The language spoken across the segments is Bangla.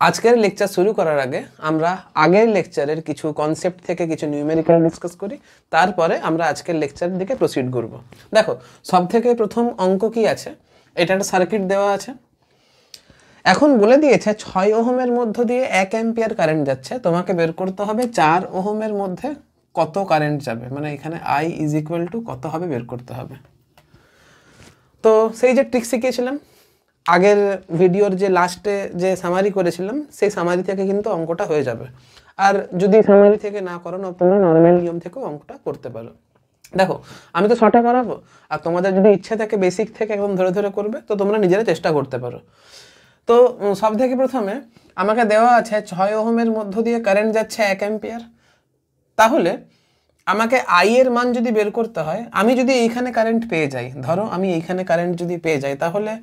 আজকের লেকচার শুরু করার আগে আমরা আগের লেকচারের কিছু কনসেপ্ট থেকে কিছু নিউমেরিক্যাল ডিসকাস করি, তারপরে আমরা আজকের লেকচারের দিকে প্রসিড করব। দেখো, সবথেকে প্রথম অঙ্ক কি আছে, এটা একটা সার্কিট দেওয়া আছে। এখন বলে দিয়েছে 6 ওহমের মধ্য দিয়ে 1 অ্যাম্পিয়ার কারেন্ট যাচ্ছে, তোমাকে বের করতে হবে 4 ওহমের মধ্যে কত কারেন্ট যাবে, মানে এখানে I ইজ ইকুয়াল টু কত হবে বের করতে হবে। তো সেই যে ট্রিক শিখিয়েছিলাম আগের ভিডিওর যে লাস্টে যে সামারি করেছিলাম, সেই সামারি থেকে কিন্তু অঙ্কটা হয়ে যাবে। আর যদি সামারি থেকে না করো, তোমরা নর্মাল নিয়ম থেকেও অঙ্কটা করতে পারো। দেখো, আমি তো শর্টে করাবো, আর তোমাদের যদি ইচ্ছে থাকে বেসিক থেকে একদম ধরে ধরে করবে, তো তোমরা নিজেরা চেষ্টা করতে পারো। তো সব থেকে প্রথমে আমাকে দেওয়া আছে 6 ওহমের মধ্য দিয়ে কারেন্ট যাচ্ছে 1 অ্যাম্পিয়ার। তাহলে আমাকে আই এর মান যদি বের করতে হয়, আমি যদি এইখানে কারেন্ট পেয়ে যাই, ধরো আমি এইখানে কারেন্ট যদি পেয়ে যাই, তাহলে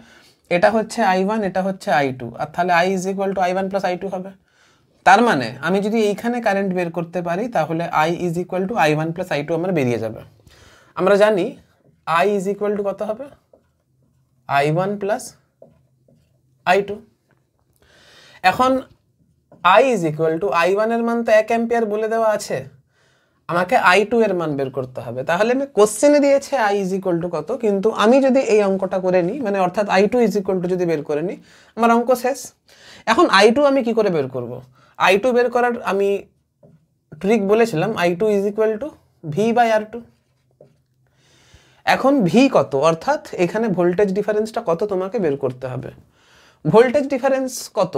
এটা হচ্ছে I1, এটা হচ্ছে I2, আর তাহলে I is equal two I1 plus I2 হবে। তার মানে আমি যদি এইখানে কারেন্ট বের করতে পারি, তাহলে I is equal two I1 plus I2 আমার বেরিয়ে যাবে। আমরা জানি I ইজ ইকুয়াল টু কত হবে, I1 প্লাস I2। এখন I is equal two I1 এর মান তো 1 অ্যাম্পিয়ার বলে দেওয়া আছে, আমাকে I2 এর মান বের করতে হবে। তাহলে আমি কোশ্চেনে দিয়েছে I ইজ ইকুয়াল টু কত, কিন্তু আমি যদি এই অঙ্কটা করে নিই, মানে অর্থাৎ I2 ইজ ইকুয়াল টু যদি বের করে নিই, আমার অঙ্ক শেষ। এখন I2 আমি কি করে বের করব? I2 বের করার আমি ট্রিক বলেছিলাম, I2 is equal two V/R2। এখন V কত, অর্থাৎ এখানে ভোল্টেজ ডিফারেন্সটা কত তোমাকে বের করতে হবে। ভোল্টেজ ডিফারেন্স কত?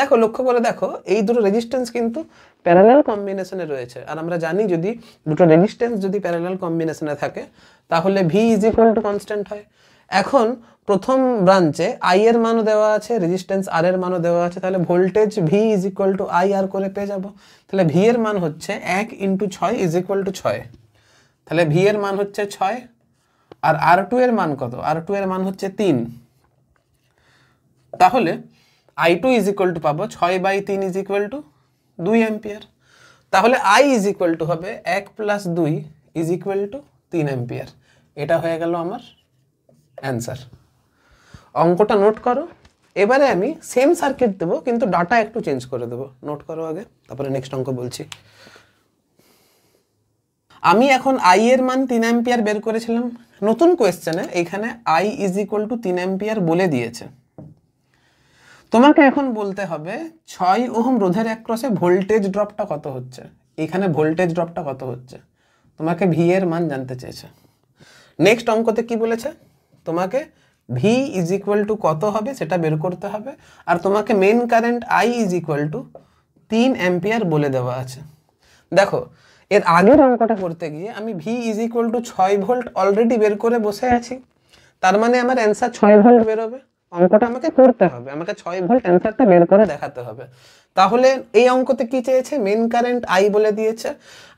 দেখো, লক্ষ্য করে দেখো, এই দুটো রেজিস্ট্যান্স কিন্তু প্যারালাল কম্বিনেশনে রয়েছে, আর আমরা জানি যদি দুটো রেজিস্ট্যান্স যদি প্যারালাল কম্বিনেশনে থাকে, তাহলে V is equal to constant হয়। এখন প্রথম ব্রাঞ্চে I এর মানও দেওয়া আছে, রেজিস্ট্যান্স R এর মানও দেওয়া আছে, তাহলে voltage V is equal two IR করে পেয়ে যাব। তাহলে V এর মান হচ্ছে 1 × 6 ইজ ইকুয়াল টু 6। তাহলে V এর মান হচ্ছে 6, আর R2 এর মান কত? R2 এর মান হচ্ছে 3। তাহলে I2 ইজ ইকুয়াল টু পাবো 6/3 ইজ ইকুয়াল টু 2 অ্যাম্পিয়ার। তাহলে I ইজ ইকুয়াল টু হবে 1 plus 2 is equal to 3 ampere. এটা হয়ে গেল আমার অ্যান্সার। অঙ্কটা নোট করো। এবারে আমি সেম সার্কিট দেবো, কিন্তু ডাটা একটু চেঞ্জ করে দেবো। নোট করো আগে, তারপরে নেক্সট অঙ্ক বলছি। আমি এখন I এর মান 3 অ্যাম্পিয়ার বের করেছিলাম। নতুন কোয়েশ্চেনে এখানে I is equal to 3 ampere বলে দিয়েছে। তোমাকে এখন বলতে হবে 6 ওহম রোধের অ্যাক্রসে ভোল্টেজ ড্রপটা কত হচ্ছে। এখানে ভোল্টেজ ড্রপটা কত হচ্ছে, তোমাকে V এর মান জানতে চেয়েছে। নেক্সট অঙ্কতে কি বলেছে, তোমাকে V ইজ ইকুয়াল টু কত হবে সেটা বের করতে হবে, আর তোমাকে main current I is equal to 3 ampere বলে দেওয়া আছে। দেখো, এর আগের অঙ্কটা করতে গিয়ে আমি V is equal two 6 volt already বের করে বসে আছি, তার মানে আমার অ্যান্সার 6 ভোল্ট বেরোবে। অঙ্কটা আমাকে করতে হবে, আমাকে 6 ভোল্ট অ্যান্সারটা বের করে দেখাতে হবে। তাহলে এই অঙ্কতে কি চেয়েছে, মেন কারেন্ট I বলে দিয়েছে,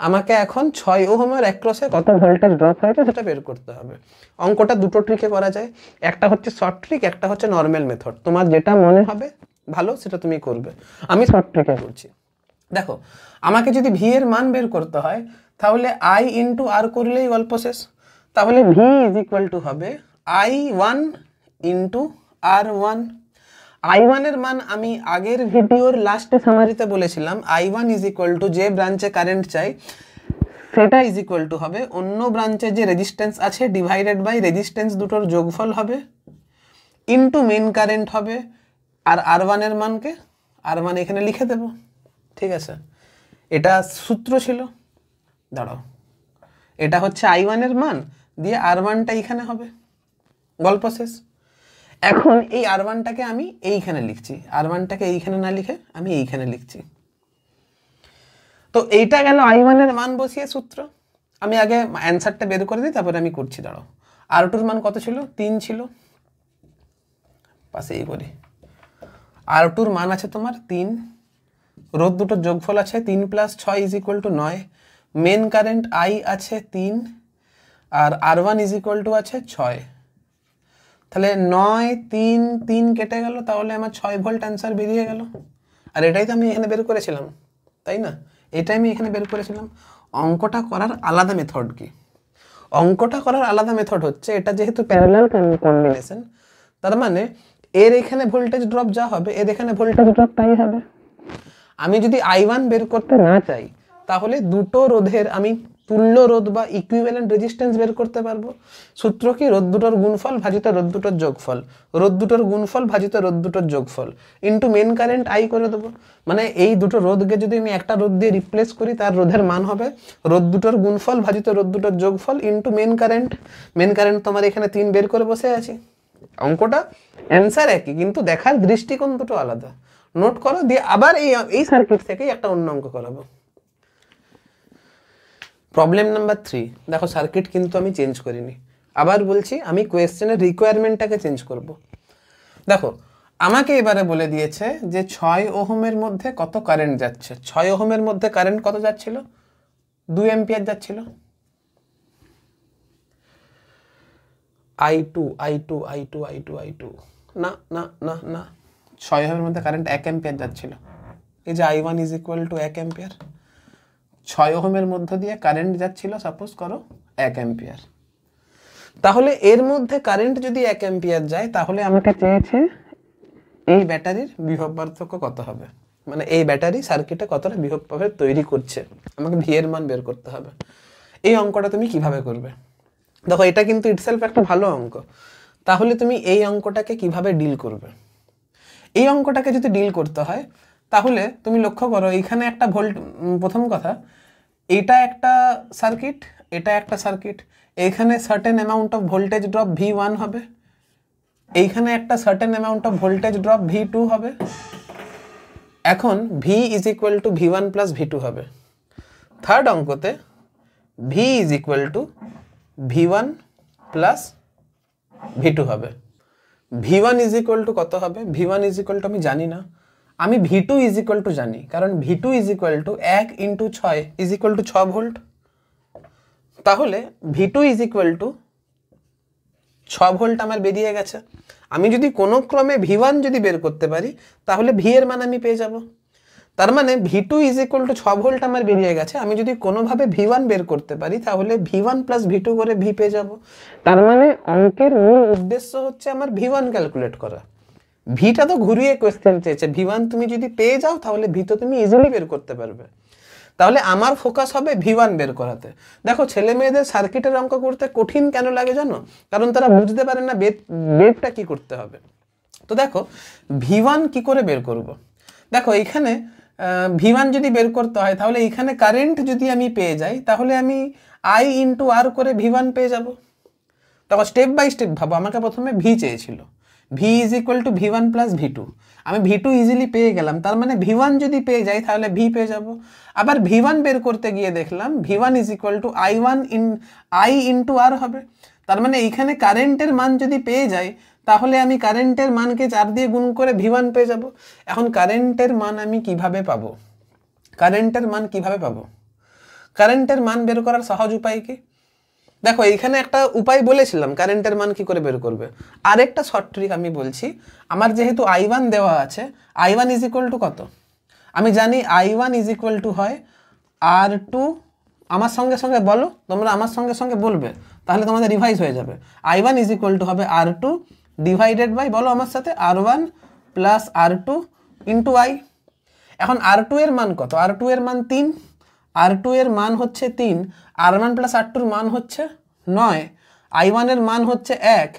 আমাকে এখন 6 ওহমের অ্যাক্রসে কত ভোল্টেজ ড্রপ হয়েছে সেটা বের করতে হবে। অঙ্কটা দুটো ট্রিকে করা যায়, একটা হচ্ছে শর্ট ট্রিক, একটা হচ্ছে নর্মাল মেথড। তোমার যেটা মনে হবে ভালো সেটা তুমি করবে, আমি শর্ট ট্রিকে করছি। দেখো, আমাকে যদি V এর মান বের করতে হয়, তাহলে I ইন্টু R করলেই গল্প শেষ। তাহলে V ইজ ইকুয়াল টু হবে I1 ইন্টু R1। I1 এর মান আমি আগের ভিডিওর লাস্টে সামারিতে বলেছিলাম, I1 ইজ ইকুয়াল টু যে ব্রাঞ্চে কারেন্ট চাই সেটা ইজ ইকুয়াল টু হবে অন্য ব্রাঞ্চে যে রেজিস্ট্যান্স আছে ডিভাইডেড বাই রেজিস্ট্যান্স দুটোর যোগফল হবে, ইন্টু মেন কারেন্ট হবে। আর R1 এর মানকে R1 এখানে লিখে দেব, ঠিক আছে? এটা সূত্র ছিল। দাঁড়াও, এটা হচ্ছে I1 এর মান, দিয়ে R1টা এইখানে হবে, গল্প শেষ। এখন এই R1টাকে আমি এইখানে লিখছি, R1টাকে এইখানে না লিখে আমি এইখানে লিখছি। তো এইটা গেল I1 এর মান বসিয়ে সূত্র। আমি আগে অ্যান্সারটা বের করে দিই, তারপরে আমি করছি। দাঁড়াও, R2 এর মান কত ছিল? 3 ছিল, পাশেই করি। R2 এর মান আছে তোমার 3, রোধ দুটোর যোগফল আছে 3 plus 6 is equal to 9, main current I আছে 3, আর R1 ইজ ইকুয়াল টু আছে 6। তাহলে 9, 3, 3 কেটে গেল, তাহলে আমার 6 ভোল্ট অ্যান্সার বেরিয়ে গেল। আর এটাই তো আমি এখানে বের করেছিলাম, তাই না? এটাই আমি এখানে বের করেছিলাম। অঙ্কটা করার আলাদা মেথড কি? অঙ্কটা করার আলাদা মেথড হচ্ছে, এটা যেহেতু প্যারালাল কম্বিনেশন, তার মানে এর এখানে ভোল্টেজ ড্রপ যা হবে এর এখানে ভোল্টেজ ড্রপ তাই হবে। আমি যদি I1 বের করতে না চাই তাহলে দুটো রোধের আমি তুল্য রোধ বা ইকুইভ্যালেন্ট রেজিস্ট্যান্স বের করতে পারবো। সূত্র কি? রোধ দুটোর গুণফল ভাজিত রোধ দুটোর যোগফল, রোধ দুটোর গুণফল ভাজিত রোধ দুটোর যোগফল ইন্টু মেন কারেন্ট I করে দেবো। মানে এই দুটো রোধকে যদি আমি একটা রোধ দিয়ে রিপ্লেস করি তার রোধের মান হবে রোধ দুটোর গুণফল ভাজিত রোধ দুটোর যোগফল into main current. Main current তোমার এখানে 3 বের করে বসে আছি। অঙ্কটা অ্যান্সার একই, কিন্তু দেখার দৃষ্টিকোণ দুটো আলাদা। নোট করো, দিয়ে আবার এই সার্কিট থেকেই একটা অন্য অঙ্ক করাবো। Problem number 3। দেখো সার্কিট কিন্তু আমি চেঞ্জ করিনি, আবার বলছি আমি কোয়েশ্চেনের রিকোয়ারমেন্টটাকে চেঞ্জ করব। দেখো আমাকে এবারে বলে দিয়েছে যে 6 ওহমের মধ্যে কত কারেন্ট যাচ্ছে। 6 ওহমের মধ্যে কারেন্ট কত যাচ্ছিল? 2 অ্যাম্পিয়ার যাচ্ছিল। I2 না না না না, 6 ওহমের মধ্যে কারেন্ট 1 অ্যাম্পিয়ার যাচ্ছিল। এই যে I1 = 1 অ্যাম্পিয়ার। 6 ওহমের মধ্য দিয়ে কারেন্ট যাচ্ছিল সাপোজ করো 1 অ্যাম্পিয়ার। তাহলে এর মধ্যে কারেন্ট যদি 1 অ্যাম্পিয়ার যায় তাহলে আমাকে চেয়েছে এই ব্যাটারির বিভব পার্থক্য কত হবে, মানে এই ব্যাটারি সার্কিটে কতটা বিভব প্রভেদ তৈরি করছে, আমাকে ভি এর মান বের করতে হবে। এই অঙ্কটা তুমি কিভাবে করবে? দেখো এটা কিন্তু ইটসেলফ একটা ভালো অঙ্ক। তাহলে তুমি এই অঙ্কটাকে কিভাবে ডিল করবে? এই অঙ্কটাকে যদি ডিল করতে হয় তাহলে তুমি লক্ষ্য করো এখানে একটা প্রথম কথা এটা একটা সার্কিট, এটা একটা সার্কিট। এখানে certain amount of voltage drop V1 হবে, এইখানে একটা certain amount of voltage drop V2 হবে। এখন V = V1 + V2 হবে। থার্ড অঙ্কতে V = V1 + V2 হবে। V1 = কত হবে? V1 = আমি জানি না, আমি V2 = জানি, কারণ V2 = 1 × 6 = 6 ভোল্ট। তাহলে V2 = 6 ভোল্ট আমার বেরিয়ে গেছে। আমি যদি কোনো ক্রমে V1 যদি বের করতে পারি তাহলে V এর মান আমি পেয়ে যাব। তার মানে V2 = 6 ভোল্ট আমার বেরিয়ে গেছে। আমি যদি কোনোভাবে V1 বের করতে পারি তাহলে V1 + V2 করে V পেয়ে যাব। তার মানে অঙ্কের মূল উদ্দেশ্য হচ্ছে আমার V1 ক্যালকুলেট করা। ভিটা তো ঘুরিয়ে কোয়েশ্চেন চেয়েছে, V1 তুমি যদি পেয়ে যাও তাহলে V তো তুমি ইজিলি বের করতে পারবে। তাহলে আমার ফোকাস হবে V1 বের করাতে। দেখো ছেলে মেয়েদের সার্কিটের অঙ্ক করতে কঠিন কেন লাগে জানো? কারণ তারা বুঝতে পারে না বেরটা কি করতে হবে। তো দেখো V1 কি করে বের করব? দেখো এইখানে V1 যদি বের করতে হয় তাহলে এইখানে কারেন্ট যদি আমি পেয়ে যাই তাহলে আমি I × R করে V1 পেয়ে যাব। দেখো স্টেপ বাই স্টেপ ভাবো, আমাকে প্রথমে V চেয়েছিল, V = V1 + V2। আমি V2 ইজিলি পেয়ে গেলাম, তার মানে V1 যদি পেয়ে যাই তাহলে V পেয়ে যাব। আবার V1 বের করতে গিয়ে দেখলাম V1 = I × R হবে। তার মানে এইখানে কারেন্টের মান যদি পেয়ে যাই তাহলে আমি কারেন্টের মানকে 4 দিয়ে গুণ করে V1 পেয়ে যাব। এখন কারেন্টের মান আমি কিভাবে পাবো? কারেন্টের মান কিভাবে পাবো? কারেন্টের মান বের করার সহজ উপায় কি? দেখো এইখানে একটা উপায় বলেছিলাম কারেন্টের মান কি করে বের করবে। আরেকটা শর্ট ট্রিক আমি বলছি। আমার যেহেতু I1 দেওয়া আছে, I1 = কত? আমি জানি I1 = হয় R2। আমার সঙ্গে সঙ্গে বলো, তোমরা আমার সঙ্গে সঙ্গে বলবে তাহলে তোমাদের রিভাইজ হয়ে যাবে। I1 = হবে R2 ডিভাইডেড বাই, বলো আমার সাথে, R1 + R2 × I। এখন R2 এর মান কত? R2 এর মান 3, R2 এর মান হচ্ছে 3, R1 + R2 এর মান হচ্ছে 9, I1 এর মান হচ্ছে 1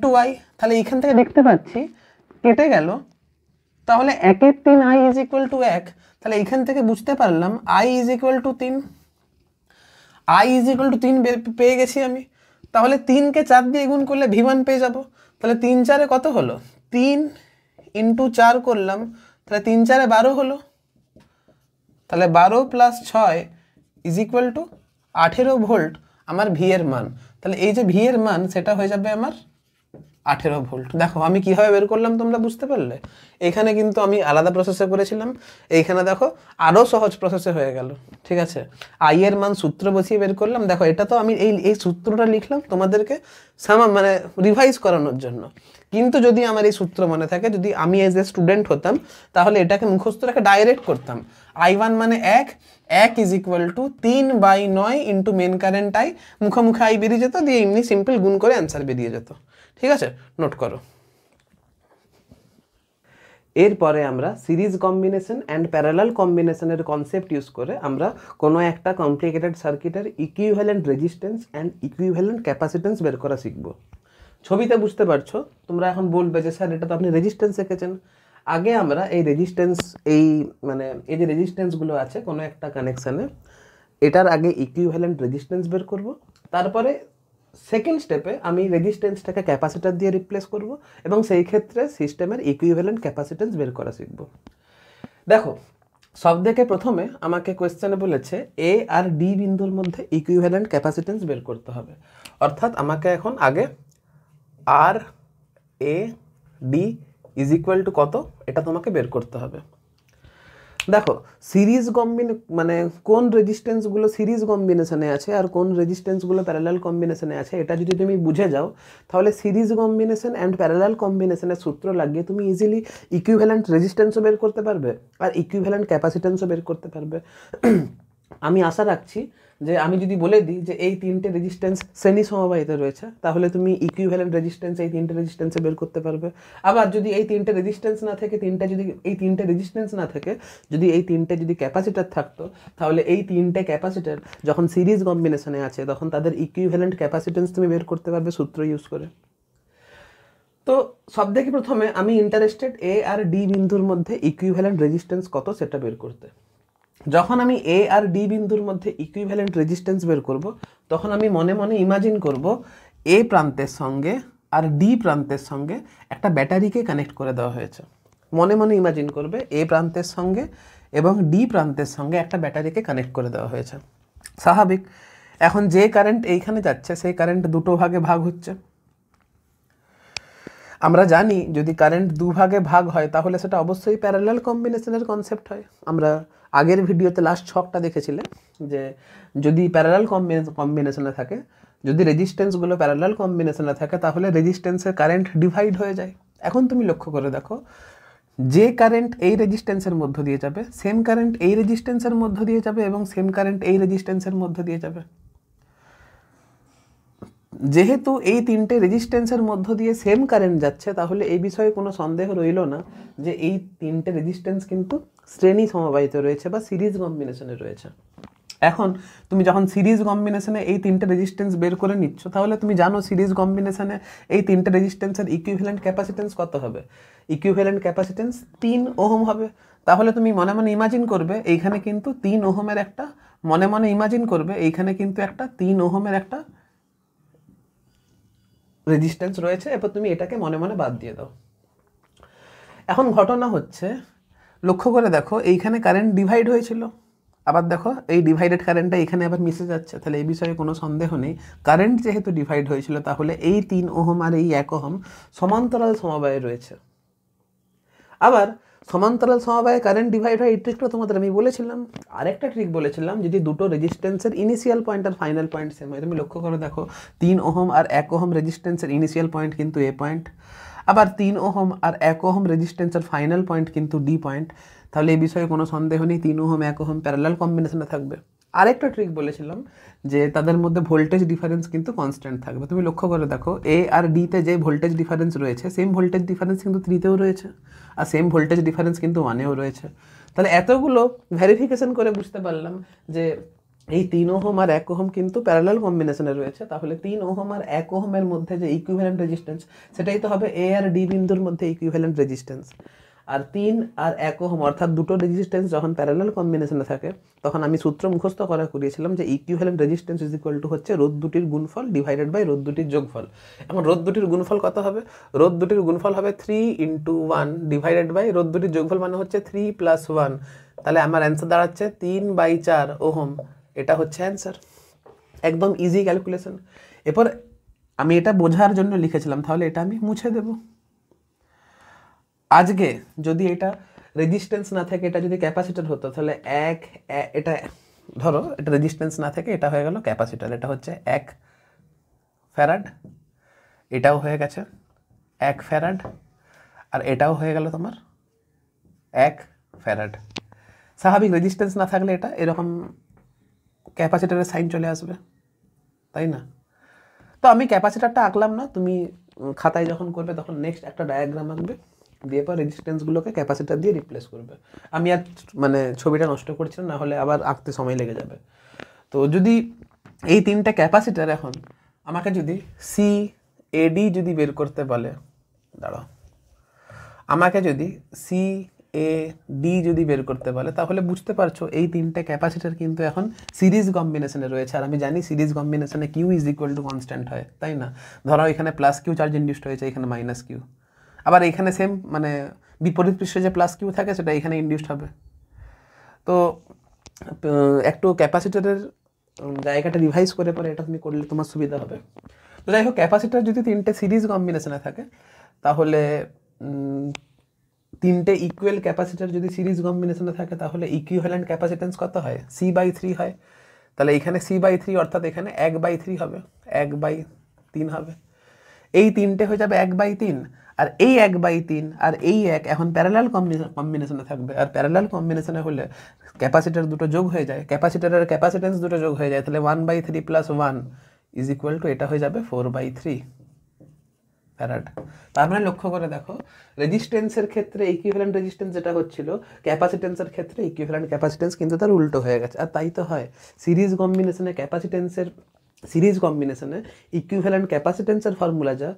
× I। তাহলে এইখান থেকে দেখতে পাচ্ছি কেটে গেল, তাহলে 1 এর 3 I = 1। তাহলে এইখান থেকে বুঝতে পারলাম I = 3। I = 3 পেয়ে গেছি আমি। তাহলে 3 কে 4 দিয়ে গুণ করলে V1 পেয়ে যাব। তাহলে 3 × 4 কত হলো? 3 × 4 করলাম, তাহলে 3 × 4 12 হলো। তাহলে 12 + 6 = 18 ভোল্ট আমার V এর মান। তাহলে এই যে V এর মান সেটা হয়ে যাবে আমার 18 ভোল্ট। দেখো আমি কিভাবে বের করলাম তোমরা বুঝতে পারলে? এখানে কিন্তু আমি আলাদা প্রসেসে করেছিলাম, এইখানে দেখো আরও সহজ প্রসেসে হয়ে গেল। ঠিক আছে, I এর মান সূত্র বসিয়ে বের করলাম। দেখো এটা তো আমি এই সূত্রটা লিখলাম তোমাদেরকে মানে রিভাইজ করানোর জন্য, কিন্তু যদি আমার এই সূত্র মনে থাকে, যদি আমি এজ এ স্টুডেন্ট হতাম তাহলে এটাকে মুখস্থ রেখে ডাইরেক্ট করতাম। I1 মানে 1 = 3/9 × মেন কারেন্ট I, মুখোমুখি I বেরিয়ে যেত, দিয়ে এমনি সিম্পল গুণ করে অ্যান্সার বেরিয়ে যেত। ঠিক আছে, নোট করো। এরপরে আমরা সিরিজ কম্বিনেশন অ্যান্ড প্যারালাল কম্বিনেশনের কনসেপ্ট ইউজ করে আমরা কোনো একটা কমপ্লিকেটেড সার্কিটের equivalent resistance and equivalent capacitance বের করা শিখব। ছবিতে বুঝতে পারছো, তোমরা এখন বলবে যে স্যার এটা তো আপনি রেজিস্ট্যান্স শিখেছেন। আগে আমরা এই রেজিস্ট্যান্স এই যে রেজিস্ট্যান্সগুলো আছে কোনো একটা কানেকশানে, এটার আগে ইকুইভ্যালেন্ট রেজিস্ট্যান্স বের করব, তারপরে সেকেন্ড স্টেপে আমি রেজিস্ট্যান্সটাকে ক্যাপাসিটার দিয়ে রিপ্লেস করব এবং সেই ক্ষেত্রে সিস্টেমের ইকুইভ্যালেন্ট ক্যাপাসিট্যান্স বের করা শিখব। দেখো, সব থেকে প্রথমে আমাকে কোয়েশ্চেনে বলেছে এ আর ডি বিন্দুর মধ্যে ইকুইভ্যালেন্ট ক্যাপাসিট্যান্স বের করতে হবে। অর্থাৎ আমাকে এখন আগে R A D is equal to কত এটা তোমাকে বের করতে হবে। দেখো, সিরিজ কোন রেজিস্ট্যান্সগুলো সিরিজ কম্বিনেশনে আছে আর কোন রেজিস্ট্যান্সগুলো প্যারালাল কম্বিনেশনে আছে এটা যদি তুমি বুঝে যাও, তাহলে সিরিজ কম্বিনেশন অ্যান্ড প্যারালাল কম্বিনেশনের সূত্র লাগিয়ে তুমি ইজিলি ইকুইভ্যালেন্ট রেজিস্ট্যান্সও বের করতে পারবে আর ইকুইভ্যালেন্ট ক্যাপাসিট্যান্সও বের করতে পারবে। আমি আশা রাখছি যে আমি যদি বলে দিই যে এই তিনটে রেজিস্ট্যান্স শ্রেণী সমবায়িত রয়েছে, তাহলে তুমি ইকুইভ্যালেন্ট রেজিস্ট্যান্স এই তিনটে রেজিস্ট্যান্সে বের করতে পারবে। আবার যদি এই তিনটে রেজিস্ট্যান্স না থেকে যদি এই তিনটে যদি ক্যাপাসিটার থাকতো, তাহলে এই তিনটে ক্যাপাসিটার যখন সিরিজ কম্বিনেশনে আছে তখন তাদের ইকুইভ্যালেন্ট ক্যাপাসিট্যান্স তুমি বের করতে পারবে সূত্র ইউজ করে। তো সবথেকে প্রথমে আমি ইন্টারেস্টেড এ আর ডি বিন্দুর মধ্যে ইকুইভ্যালেন্ট রেজিস্ট্যান্স কত সেটা বের করতে। যখন আমি এ আর ডি বিন্দুর মধ্যে ইকুইভ্যালেন্ট রেজিস্ট্যান্স বের করব, তখন আমি মনে মনে ইমাজিন করব এ প্রান্তের সঙ্গে আর ডি প্রান্তের সঙ্গে একটা ব্যাটারিকে কানেক্ট করে দেওয়া হয়েছে। মনে মনে ইমাজিন করবে এ প্রান্তের সঙ্গে এবং ডি প্রান্তের সঙ্গে একটা ব্যাটারিকে কানেক্ট করে দেওয়া হয়েছে। স্বাভাবিক, এখন যে কারেন্ট এইখানে যাচ্ছে সেই কারেন্ট দুটো ভাগে ভাগ হচ্ছে। আমরা জানি যদি কারেন্ট দুভাগে ভাগ হয় তাহলে সেটা অবশ্যই প্যারালাল কম্বিনেশনের কনসেপ্ট হয়। আমরা আগের ভিডিওতে লাস্ট ছকটা দেখেছিলেন যে যদি প্যারালাল কম্বিনেশনে থাকে, যদি রেজিস্ট্যান্সগুলো প্যারালাল কম্বিনেশনে থাকে তাহলে রেজিস্ট্যান্সের কারেন্ট ডিভাইড হয়ে যায়। এখন তুমি লক্ষ্য করে দেখো, যে কারেন্ট এই রেজিস্ট্যান্সের মধ্য দিয়ে যাবে সেম কারেন্ট এই রেজিস্ট্যান্সের মধ্য দিয়ে যাবে এবং সেম কারেন্ট এই রেজিস্ট্যান্সের মধ্য দিয়ে যাবে। যেহেতু এই তিনটে রেজিস্ট্যান্সের মধ্য দিয়ে সেম কারেন্ট যাচ্ছে, তাহলে এই বিষয়ে কোনো সন্দেহ রইল না যে এই তিনটে রেজিস্ট্যান্স কিন্তু শ্রেণী সমবায়িত রয়েছে বা সিরিজ কম্বিনেশনে রয়েছে। এখন তুমি যখন সিরিজ কম্বিনেশনে এই তিনটে রেজিস্ট্যান্স বের করে নিচ্ছ, তাহলে তুমি জানো সিরিজ কম্বিনেশনে এই তিনটে রেজিস্ট্যান্সের ইকুইভ্যালেন্ট ক্যাপাসিট্যান্স কত হবে। ইকুইভ্যালেন্ট ক্যাপাসিট্যান্স 3 ওহম হবে। তাহলে তুমি মনে মনে ইমাজিন করবে এইখানে কিন্তু 3 ওহমের একটা একটা 3 ওহমের একটা রেজিস্ট্যান্স রয়েছে। এরপর তুমি এটাকে মনে মনে বাদ দিয়ে দাও। এখন ঘটনা হচ্ছে, লক্ষ্য করে দেখো এইখানে কারেন্ট ডিভাইড হয়েছিল, আবার দেখো এই ডিভাইডেড কারেন্টটা এখানে আবার মিশে যাচ্ছে। তাহলে এই বিষয়ে কোনো সন্দেহ নেই, কারেন্ট যেহেতু ডিভাইড হয়েছিল তাহলে এই 3 ওহম আর এই 1 ওহম সমান্তরাল সমবায়ে রয়েছে। আবার সমান্তরাল সমবায়ে কারেন্ট ডিভাইড হয় এই ট্রিকটা তোমাদের আমি বলেছিলাম। আরেকটা ট্রিক বলেছিলাম, যদি দুটো রেজিস্ট্যান্সের ইনিশিয়াল পয়েন্ট আর ফাইনাল পয়েন্ট সেম হয়। তুমি লক্ষ্য করে দেখো 3 ওহম আর 1 ওহম রেজিস্ট্যান্সের ইনিশিয়াল পয়েন্ট কিন্তু এ পয়েন্ট, আবার 3 ওহম আর 1 ওহম রেজিস্ট্যান্সের ফাইনাল পয়েন্ট কিন্তু ডি পয়েন্ট। তাহলে এই বিষয়ে কোনো সন্দেহ নেই 3 ওহম 1 ওহম প্যারালাল কম্বিনেশনে থাকবে। আরেকটা ট্রিক বলেছিলাম যে তাদের মধ্যে ভোল্টেজ ডিফারেন্স কিন্তু কনস্ট্যান্ট থাকবে। তুমি লক্ষ্য করে দেখো এ আর ডিতে যে ভোল্টেজ ডিফারেন্স রয়েছে সেম ভোল্টেজ ডিফারেন্স কিন্তু 3তেও রয়েছে আর সেম ভোল্টেজ ডিফারেন্স কিন্তু 1এও রয়েছে। তাহলে এতগুলো ভেরিফিকেশন করে বুঝতে পারলাম যে এই 3 ওহম আর 1 ওহম কিন্তু প্যারালাল কম্বিনেশনে রয়েছে। তাহলে 3 ওহম আর 1 ওহমের মধ্যে যে ইকুইভ্যালেন্ট রেজিস্ট্যান্স সেটাই তো হবে এ আর ডি বিন্দুর মধ্যে ইকুইভ্যালেন্ট রেজিস্ট্যান্স। আর 3 আর 1 ওহম অর্থাৎ দুটো রেজিস্ট্যান্স যখন প্যারালাল কম্বিনেশনে থাকে তখন আমি সূত্র মুখস্থ করা করিয়েছিলাম যে equivalent resistance is equal two হচ্ছে রোধ দুটির গুণফল ডিভাইডেড বাই রোধ দুটির যোগফল। এখন রোধ দুটির গুণফল কত হবে? রোধ দুটির গুণফল হবে 3 × 1 ডিভাইডেড বাই রোধ দুটির যোগফল মানে হচ্ছে 3 + 1। তাহলে আমার অ্যান্সার দাঁড়াচ্ছে 3/4 ওহম। এটা হচ্ছে অ্যান্সার, একদম ইজি ক্যালকুলেশন। এরপর আমি এটা বোঝার জন্য লিখেছিলাম, তাহলে এটা আমি মুছে দেব। আজকে যদি এটা রেজিস্ট্যান্স না থাকে, এটা যদি ক্যাপাসিটর হতো, তাহলে এটা ধরো এটা রেজিস্ট্যান্স না থাকে, এটা হয়ে গেল ক্যাপাসিটর। এটা হচ্ছে 1 ফ্যারাড, এটাও হয়ে গেছে 1 ফ্যারাড, আর এটাও হয়ে গেল তোমার 1 ফ্যারাড। স্বাভাবিক রেজিস্ট্যান্স না থাকলে এটা এরকম ক্যাপাসিটরের সাইন চলে আসবে, তাই না? তো আমি ক্যাপাসিটরটা আঁকলাম না, তুমি খাতায় যখন করবে তখন নেক্সট একটা ডায়াগ্রাম আঁকবে। দিয়ে পর রেজিস্ট্যান্সগুলোকে ক্যাপাসিটার দিয়ে রিপ্লেস করবে। আমি আর মানে ছবিটা নষ্ট করছি না, হলে আবার আঁকতে সময় লেগে যাবে। তো যদি এই তিনটা ক্যাপাসিটার এখন আমাকে যদি সি এডি যদি বের করতে বলে, দাঁড়াও, আমাকে যদি সি এ ডি যদি বের করতে বলে, তাহলে বুঝতে পারছো এই তিনটে ক্যাপাসিটার কিন্তু এখন সিরিজ কম্বিনেশনে রয়েছে। আর আমি জানি সিরিজ কম্বিনেশনে Q is equal to constant হয়, তাই না? ধরো এখানে প্লাস কিউ চার্জ ইন্ডিউসড হয়েছে, এখানে মাইনাস কিউ, আবার এখানে সেম মানে বিপরীত পৃষ্ঠে যে প্লাস কিউ থাকে সেটা এখানে ইন্ডিউসড হবে। তো একটু ক্যাপাসিটারের জায়গাটা রিভাইজ করে পরে এটা তুমি করলে তোমার সুবিধা হবে। তো যাই হোক, ক্যাপাসিটার যদি তিনটে সিরিজ কম্বিনেশনে থাকে, তাহলে তিনটে ইকুয়াল ক্যাপাসিটার যদি সিরিজ কম্বিনেশনে থাকে, তাহলে ইকুইভ্যালেন্ট ক্যাপাসিটেন্স কত হয়? C/3 হয়। তাহলে এখানে C/3 অর্থাৎ এখানে 1/3 হবে, 1/3 হবে। এই তিনটে হয়ে যাবে 1/3, আর এই 1/3 আর এই 1 এখন প্যারালাল কম্বিনেশনে থাকবে। আর প্যারালাল কম্বিনেশনে হলে ক্যাপাসিটার দুটো যোগ হয়ে যায়, ক্যাপাসিটারের ক্যাপাসিটেন্স দুটো যোগ হয়ে যায়, তাহলে 1/3 + 1 ইজ ইকুয়াল টু এটা হয়ে যাবে 4/3 ফ্যারাড। তার মানে লক্ষ্য করে দেখো, রেজিস্ট্যান্সের ক্ষেত্রে ইকুইভ্যালেন্ট রেজিস্ট্যান্স যেটা হচ্ছিল, ক্যাপাসিটেন্সের ক্ষেত্রে ইকুইভ্যালেন্ট ক্যাপাসিটেন্স কিন্তু তার উল্টো হয়ে গেছে। আর তাই তো হয়, সিরিজ কম্বিনেশনে ক্যাপাসিটেন্সের সিরিজ কম্বিনেশনে ইকুইভ্যালেন্ট ক্যাপাসিটেন্সের ফর্মুলা যা,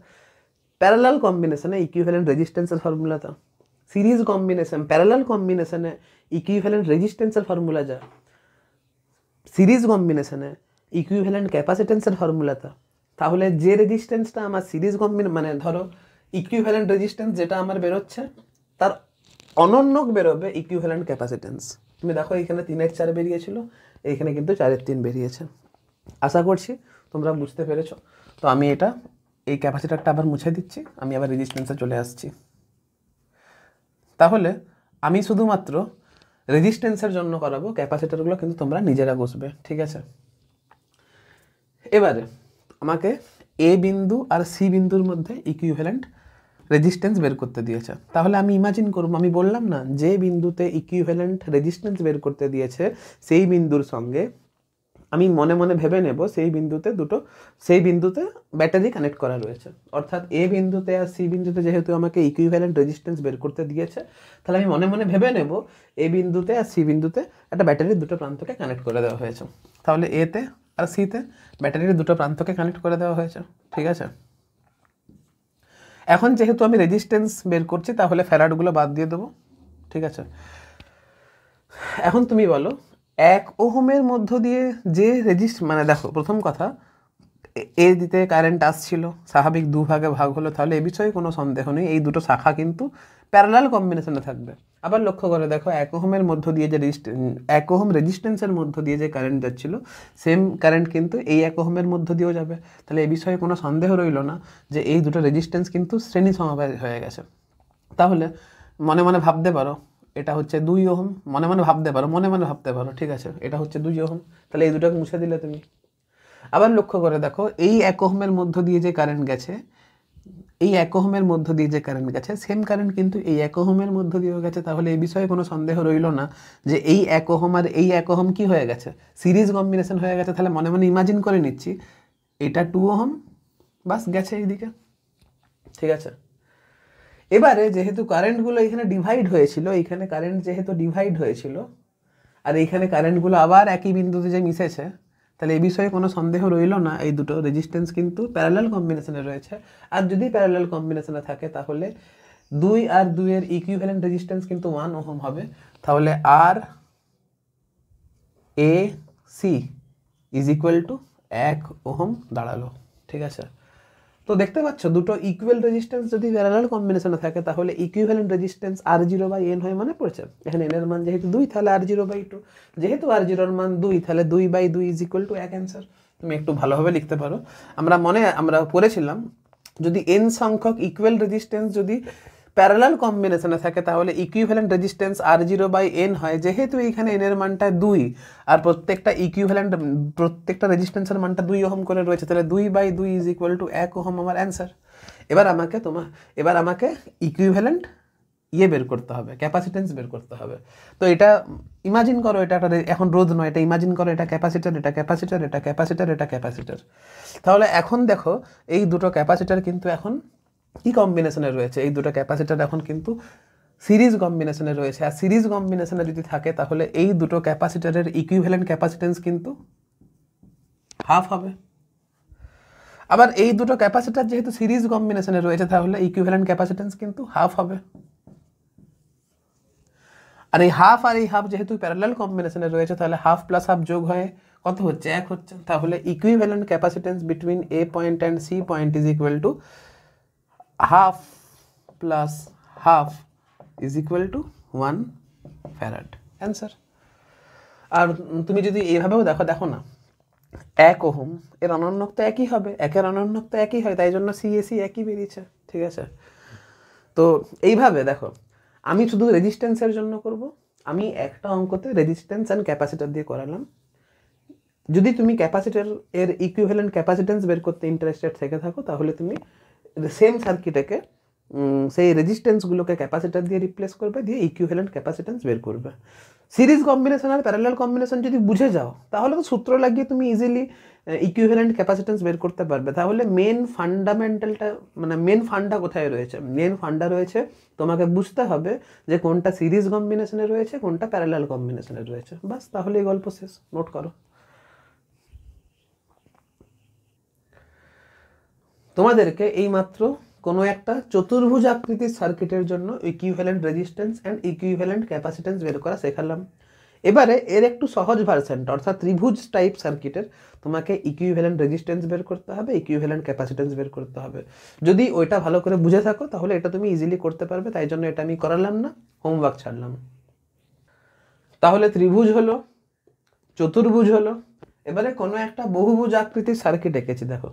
প্যারালাল কম্বিনেশনে ইকুইভ্যালেন্ট রেজিস্ট্যান্সের ফর্মুলা তা। সিরিজ কম্বিনেশন প্যারালাল কম্বিনেশনে ইকুইভ্যালেন্ট রেজিস্ট্যান্সের ফর্মুলা যা, সিরিজ কম্বিনেশনে ইকুইভ্যালেন্ট ক্যাপাসিটেন্সের ফর্মুলা তা। তাহলে যে রেজিস্ট্যান্সটা আমার সিরিজ মানে ধরো ইকুইভ্যালেন্ট রেজিস্ট্যান্স যেটা আমার বেরোচ্ছে, তার অনন্যক বেরোবে ইকুইভ্যালেন্ট ক্যাপাসিটেন্স। তুমি দেখো এখানে 3/4 বেরিয়েছিল, এইখানে কিন্তু 4/3 বেরিয়েছে। আশা করছি তোমরা বুঝতে পেরেছো। তো আমি এই ক্যাপাসিটারটা আবার মুছে দিচ্ছি, আমি আবার রেজিস্ট্যান্সে চলে আসছি। তাহলে আমি শুধুমাত্র রেজিস্ট্যান্সের জন্য করাবো, ক্যাপাসিটারগুলো কিন্তু তোমরা নিজেরা বসবে, ঠিক আছে? এবারে আমাকে এ বিন্দু আর সি বিন্দুর মধ্যে ইকুইভ্যালেন্ট রেজিস্ট্যান্স বের করতে দিয়েছে। তাহলে আমি ইমাজিন করব, আমি বললাম না যে বিন্দুতে ইকুইভ্যালেন্ট রেজিস্ট্যান্স বের করতে দিয়েছে সেই বিন্দুর সঙ্গে আমি মনে মনে ভেবে নেব সেই বিন্দুতে ব্যাটারি কানেক্ট করা রয়েছে। অর্থাৎ এ বিন্দুতে আর সি বিন্দুতে যেহেতু আমাকে ইকুইভ্যালেন্ট রেজিস্ট্যান্স বের করতে দিয়েছে, তাহলে আমি মনে মনে ভেবে নেব এ বিন্দুতে আর সি বিন্দুতে একটা ব্যাটারির দুটো প্রান্তকে কানেক্ট করে দেওয়া হয়েছে। তাহলে এতে আর সিতে ব্যাটারির দুটো প্রান্তকে কানেক্ট করে দেওয়া হয়েছে, ঠিক আছে? এখন যেহেতু আমি রেজিস্ট্যান্স বের করছি, তাহলে ফ্যারাডগুলো বাদ দিয়ে দেবো, ঠিক আছে? এখন তুমি বলো 1 ওহমের মধ্য দিয়ে যে মানে দেখো, প্রথম কথা, এ দিতে কারেন্ট আসছিল, স্বাভাবিক দুভাগে ভাগ হলো, তাহলে এ বিষয়ে কোনো সন্দেহ নেই, এই দুটো শাখা কিন্তু প্যারালাল কম্বিনেশনে থাকবে। আবার লক্ষ্য করে দেখো, 1 ওহমের মধ্য দিয়ে যে 1 ওহম রেজিস্ট্যান্সের মধ্য দিয়ে যে কারেন্ট যাচ্ছিল, সেম কারেন্ট কিন্তু এই 1 ওহমের মধ্য দিয়েও যাবে। তাহলে এ বিষয়ে কোনো সন্দেহ রইল না যে এই দুটো রেজিস্ট্যান্স কিন্তু শ্রেণী সমবায় হয়ে গেছে। তাহলে মনে মনে ভাবতে পারো এটা হচ্ছে 2 ওহম, মনে মনে ভাবতে পারো, ঠিক আছে? এটা হচ্ছে 2 ওহম, তাহলে এই দুটোকে মুছে দিলে তুমি। আবার লক্ষ্য করে দেখো, এই 1 ওহমের মধ্য দিয়ে যে কারেন্ট গেছে, সেম কারেন্ট কিন্তু এই 1 ওহমের মধ্য দিয়েও গেছে। তাহলে এই বিষয়ে কোনো সন্দেহ রইল না যে এই 1 ওহম আর এই 1 ওহম কি হয়ে গেছে? সিরিজ কম্বিনেশন হয়ে গেছে। তাহলে মনে মনে ইমাজিন করে নিচ্ছি এটা 2 ওহম, বাস গেছে এইদিকে, ঠিক আছে? এবারে যেহেতু কারেন্টগুলো এখানে ডিভাইড হয়েছিল, এইখানে কারেন্ট যেহেতু ডিভাইড হয়েছিল, আর এইখানে কারেন্টগুলো আবার একই বিন্দুতে যে মিশেছে, তাহলে এই বিষয়ে কোনো সন্দেহ রইল না এই দুটো রেজিস্ট্যান্স কিন্তু প্যারালাল কম্বিনেশনে রয়েছে। আর যদি প্যারালাল কম্বিনেশনে থাকে, তাহলে 2 আর 2 এর ইকুইভ্যালেন্ট রেজিস্ট্যান্স কিন্তু 1 ওহম হবে। তাহলে R A C is equal to 1 ohm দাঁড়ালো, ঠিক আছে? তো দেখতে পাচ্ছ, দুটো ইকুয়াল রেজিস্ট্যান্স যদি প্যারালাল কম্বিনেশনে থাকে, তাহলে ইকুইভ্যালেন্ট রেজিস্ট্যান্স R0/N হয়, মানে পড়ছে এখানে n এর মান যেহেতু 2, তাহলে R0/2, যেহেতু R0 এর মান 2, তাহলে 2/2 ইজ ইকুয়াল টু 1 অ্যান্সার। তুমি একটু ভালোভাবে লিখতে পারো। আমরা পড়েছিলাম, যদি n সংখ্যক ইকুয়াল রেজিস্ট্যান্স যদি প্যারালাল কম্বিনেশনে থাকে, তাহলে ইকুইভ্যালেন্ট রেজিস্ট্যান্স R0/N হয়। যেহেতু এখানে n এর মানটা 2 আর প্রত্যেকটা রেজিস্ট্যান্সের মানটা 2 ওহম করে রয়েছে, তাহলে 2/2 ইজ ইকুয়াল টু 1 ওহম আমার অ্যান্সার। এবার আমাকে ইকুইভ্যালেন্ট বের করতে হবে, ক্যাপাসিটেন্স বের করতে হবে। তো এটা ইমাজিন করো, এটা এখন রোধ নয়, এটা ইমাজিন করো এটা ক্যাপাসিটার, এটা ক্যাপাসিটার, এটা ক্যাপাসিটার, এটা ক্যাপাসিটার। তাহলে এখন দেখো, এই দুটো ক্যাপাসিটার কিন্তু এখন কি কম্বিনেশনে রয়েছে, এই দুটো ক্যাপাসিটার এখন কিন্তু সিরিজ কম্বিনেশনে রয়েছে। আর সিরিজ কম্বিনেশনে যদি থাকে তাহলে এই দুটো ক্যাপাসিটারের ইকুইভ্যালেন্ট ক্যাপাসিটেন্স কিন্তু হাফ হবে। আবার এই দুটো ক্যাপাসিটার যেহেতু সিরিজ কম্বিনেশনে রয়েছে তাহলে ইকুইভ্যালেন্ট ক্যাপাসিটেন্স কিন্তু হাফ হবে। আর এই হাফ আর এই হাফ যেহেতু প্যারালাল কম্বিনেশনে রয়েছে তাহলে হাফ প্লাস হাফ যোগ হয়ে কত হচ্ছে, 1 হচ্ছে। তাহলে equivalent capacitance between A point and C point is equal to half plus half is equal to 1 farad. Answer. আর তুমি যদি এইভাবেও দেখো না, 1 ওহম এর অনন্যক তো একই হবে, 1-এর অনন্যক তো একই হয়, তাই জন্য সিএসি একই বেরিয়েছে। ঠিক আছে, তো এইভাবে দেখো, আমি শুধু রেজিস্ট্যান্সের জন্য করব। আমি একটা অঙ্কতে রেজিস্ট্যান্স অ্যান্ড ক্যাপাসিটার দিয়ে করালাম। যদি তুমি ক্যাপাসিটার এর ইকুইভ্যালেন্ট ক্যাপাসিটেন্স বের করতে ইন্টারেস্টেড থেকে থাকো তাহলে তুমি সেম সার্কিটকে সেই রেজিস্ট্যান্সগুলোকে ক্যাপাসিটার দিয়ে রিপ্লেস করবে, দিয়ে ইকুইভ্যালেন্ট ক্যাপাসিটেন্স বের করবে। Series combination are parallel combination যদি বুঝে যাও তাহলে তো সূত্র লাগিয়ে তুমি ইজিলি ইকুইভ্যালেন্ট ক্যাপাসিটেন্স বের করতে পারবে। তাহলে মেন ফান্ডামেন্টালটা, মানে মেন ফান্ডা কোথায় রয়েছে? মেন ফান্ডা রয়েছে তোমাকে বুঝতে হবে যে কোনটা সিরিজ কম্বিনেশনে রয়েছে, কোনটা প্যারালাল কম্বিনেশনে রয়েছে। বাস, তাহলে এই গল্প শেষ। নোট করো। তোমাদেরকে এইমাত্র কোনো একটা চতুর্ভুজ আকৃতির সার্কিটের জন্য equivalent resistance and equivalent capacitance বের করা শেখালাম। এবারে এর একটু সহজ ভার্সনটা, অর্থাৎ ত্রিভুজ টাইপ সার্কিটের তোমাকে ইকুইভ্যালেন্ট রেজিস্ট্যান্স বের করতে হবে, ইকুইভ্যালেন্ট ক্যাপাসিটেন্স বের করতে হবে। যদি ওইটা ভালো করে বুঝে থাকো তাহলে এটা তুমি ইজিলি করতে পারবে, তাই জন্য এটা আমি করালাম না, হোমওয়ার্ক ছাড়লাম। তাহলে ত্রিভুজ হলো, চতুর্ভুজ হলো, এবারে কোনো একটা বহুভুজ আকৃতির সার্কিট এঁকেছি। দেখো,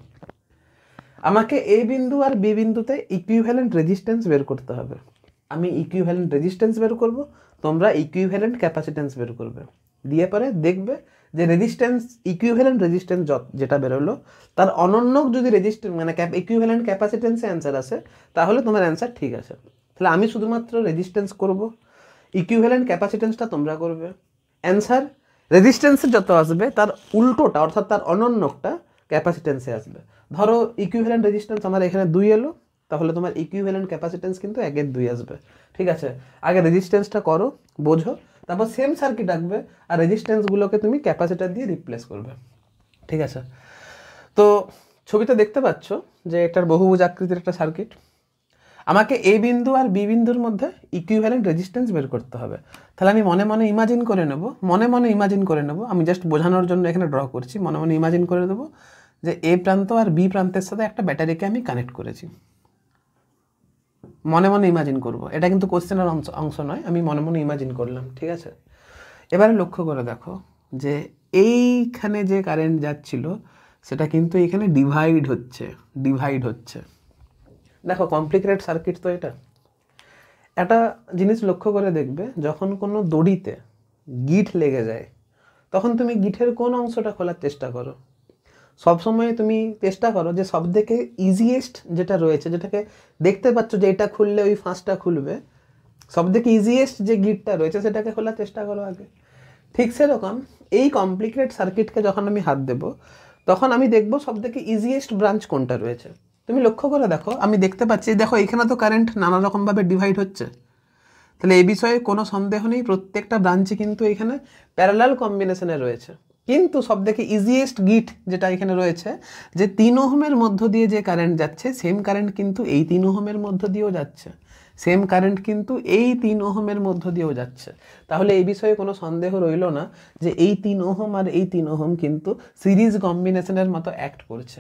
আমাকে এ বিন্দু আর বি বিন্দুতে ইকুইভ্যালেন্ট রেজিস্ট্যান্স বের করতে হবে। আমি ইকুইভ্যালেন্ট রেজিস্ট্যান্স বের করব, তোমরা ইকুইভ্যালেন্ট ক্যাপাসিটেন্স বের করবে। দিয়ে পরে দেখবে যে রেজিস্ট্যান্স, ইকুইভ্যালেন্ট রেজিস্ট্যান্স যেটা বেরোলো তার অনন্যক যদি মানে ইকুইভ্যালেন্ট ক্যাপাসিটেন্সে অ্যান্সার আসে তাহলে তোমার অ্যান্সার ঠিক আছে। তাহলে আমি শুধুমাত্র রেজিস্ট্যান্স করব, ইকুইভ্যালেন্ট ক্যাপাসিটেন্সটা তোমরা করবে। অ্যান্সার রেজিস্ট্যান্সে যত আসবে তার উল্টোটা, অর্থাৎ তার অনন্যকটা ক্যাপাসিটেন্সে আসবে। ধরো ইকুইভ্যালেন্ট রেজিস্ট্যান্স আমার এখানে 2 এলো, তাহলে তোমার ইকুইভ্যালেন্ট ক্যাপাসিটেন্স কিন্তু 1-2 আসবে। ঠিক আছে, আগে রেজিস্ট্যান্সটা করো, বোঝো, তারপর সেম সার্কিট আঁকবে আর রেজিস্ট্যান্সগুলোকে তুমি ক্যাপাসিটার দিয়ে রিপ্লেস করবে। ঠিক আছে, তো ছবিটা দেখতে পাচ্ছ যে এটার বহুভুজ আকৃতির একটা সার্কিট। আমাকে এ বিন্দু আর বি বিন্দুর মধ্যে ইকুইভ্যালেন্ট রেজিস্ট্যান্স বের করতে হবে। তাহলে আমি মনে মনে ইমাজিন করে নেব, আমি জাস্ট বোঝানোর জন্য এখানে ড্র করছি, মনে মনে ইমাজিন করে দেবো যে এ প্রান্ত আর বি প্রান্তের সাথে একটা ব্যাটারিকে আমি কানেক্ট করেছি। মনে মনে ইমাজিন করব, এটা কিন্তু কোশ্চেনের অংশ নয়, আমি মনে মনে ইমাজিন করলাম। ঠিক আছে, এবারে লক্ষ্য করে দেখো যে এইখানে যে কারেন্ট যাচ্ছিল সেটা কিন্তু এখানে ডিভাইড হচ্ছে। দেখো কমপ্লিকেটেড সার্কিট তো এটা। একটা জিনিস লক্ষ্য করে দেখবে, যখন কোনো দড়িতে গিঁট লেগে যায় তখন তুমি গিঁটের কোন অংশটা খোলার চেষ্টা করো? সবসময় তুমি চেষ্টা করো যে সব থেকে ইজিয়েস্ট যেটা রয়েছে, যেটাকে দেখতে পাচ্ছ যে এটা খুললে ওই ফাঁসটা খুলবে, সব থেকে ইজিয়েস্ট যে গিঁটটা রয়েছে সেটাকে খোলার চেষ্টা করো আগে। ঠিক সেরকম এই কমপ্লিকেটেড সার্কিটকে যখন আমি হাত দেবো তখন আমি দেখবো সব থেকে ইজিয়েস্ট ব্রাঞ্চ কোনটা রয়েছে। তুমি লক্ষ্য করে দেখো, আমি দেখতে পাচ্ছি, দেখো এখানে তো কারেন্ট নানা রকমভাবে ডিভাইড হচ্ছে। তাহলে এই বিষয়ে কোনো সন্দেহ নেই, প্রত্যেকটা ব্রাঞ্চই কিন্তু এখানে প্যারালাল কম্বিনেশনে রয়েছে। কিন্তু সবথেকে ইজিয়েস্ট গিট যেটা এখানে রয়েছে, যে 3 ওহমের মধ্য দিয়ে যে কারেন্ট যাচ্ছে সেম কারেন্ট কিন্তু এই 3 ওহমের মধ্য দিয়েও যাচ্ছে, তাহলে এই বিষয়ে কোনো সন্দেহ রইল না যে এই 3 ওহম আর এই 3 ওহম কিন্তু সিরিজ কম্বিনেশনের মতো অ্যাক্ট করছে।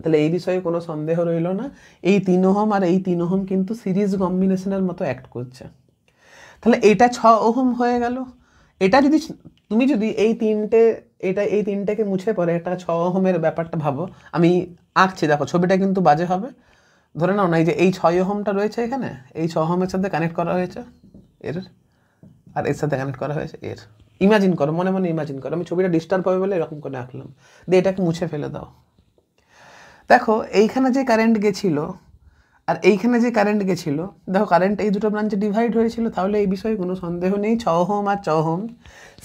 তাহলে এই বিষয়ে কোনো সন্দেহ রইল না, এই 3 ওহম আর এই 3 ওহম কিন্তু সিরিজ কম্বিনেশনের মতো অ্যাক্ট করছে। তাহলে এটা 6 ওহম হয়ে গেল। এটা যদি তুমি এই তিনটেকে মুছে পড়ে এটা 6 ওহমের ব্যাপারটা ভাবো, আমি আঁকছি, দেখো ছবিটা কিন্তু বাজে হবে। ধরে নাও না, এই যে এই 6 ওহমটা রয়েছে এখানে, এই 6 ওহমের সাথে কানেক্ট করা হয়েছে এর, আর এর সাথে কানেক্ট করা হয়েছে এর। ইমাজিন করো, মনে মনে ইমাজিন করো, আমি ছবিটা ডিস্টার্ব হবে বলে এরকম করে আঁকলাম। দিয়ে এটাকে মুছে ফেলে দাও। দেখো এইখানে যে কারেন্ট গেছিল আর এইখানে যে কারেন্ট গেছিল, দেখো কারেন্ট এই দুটো ব্রাঞ্চে ডিভাইড হয়েছিল, তাহলে এই বিষয়ে কোনো সন্দেহ নেই 6 ওহম আর 6 ওহম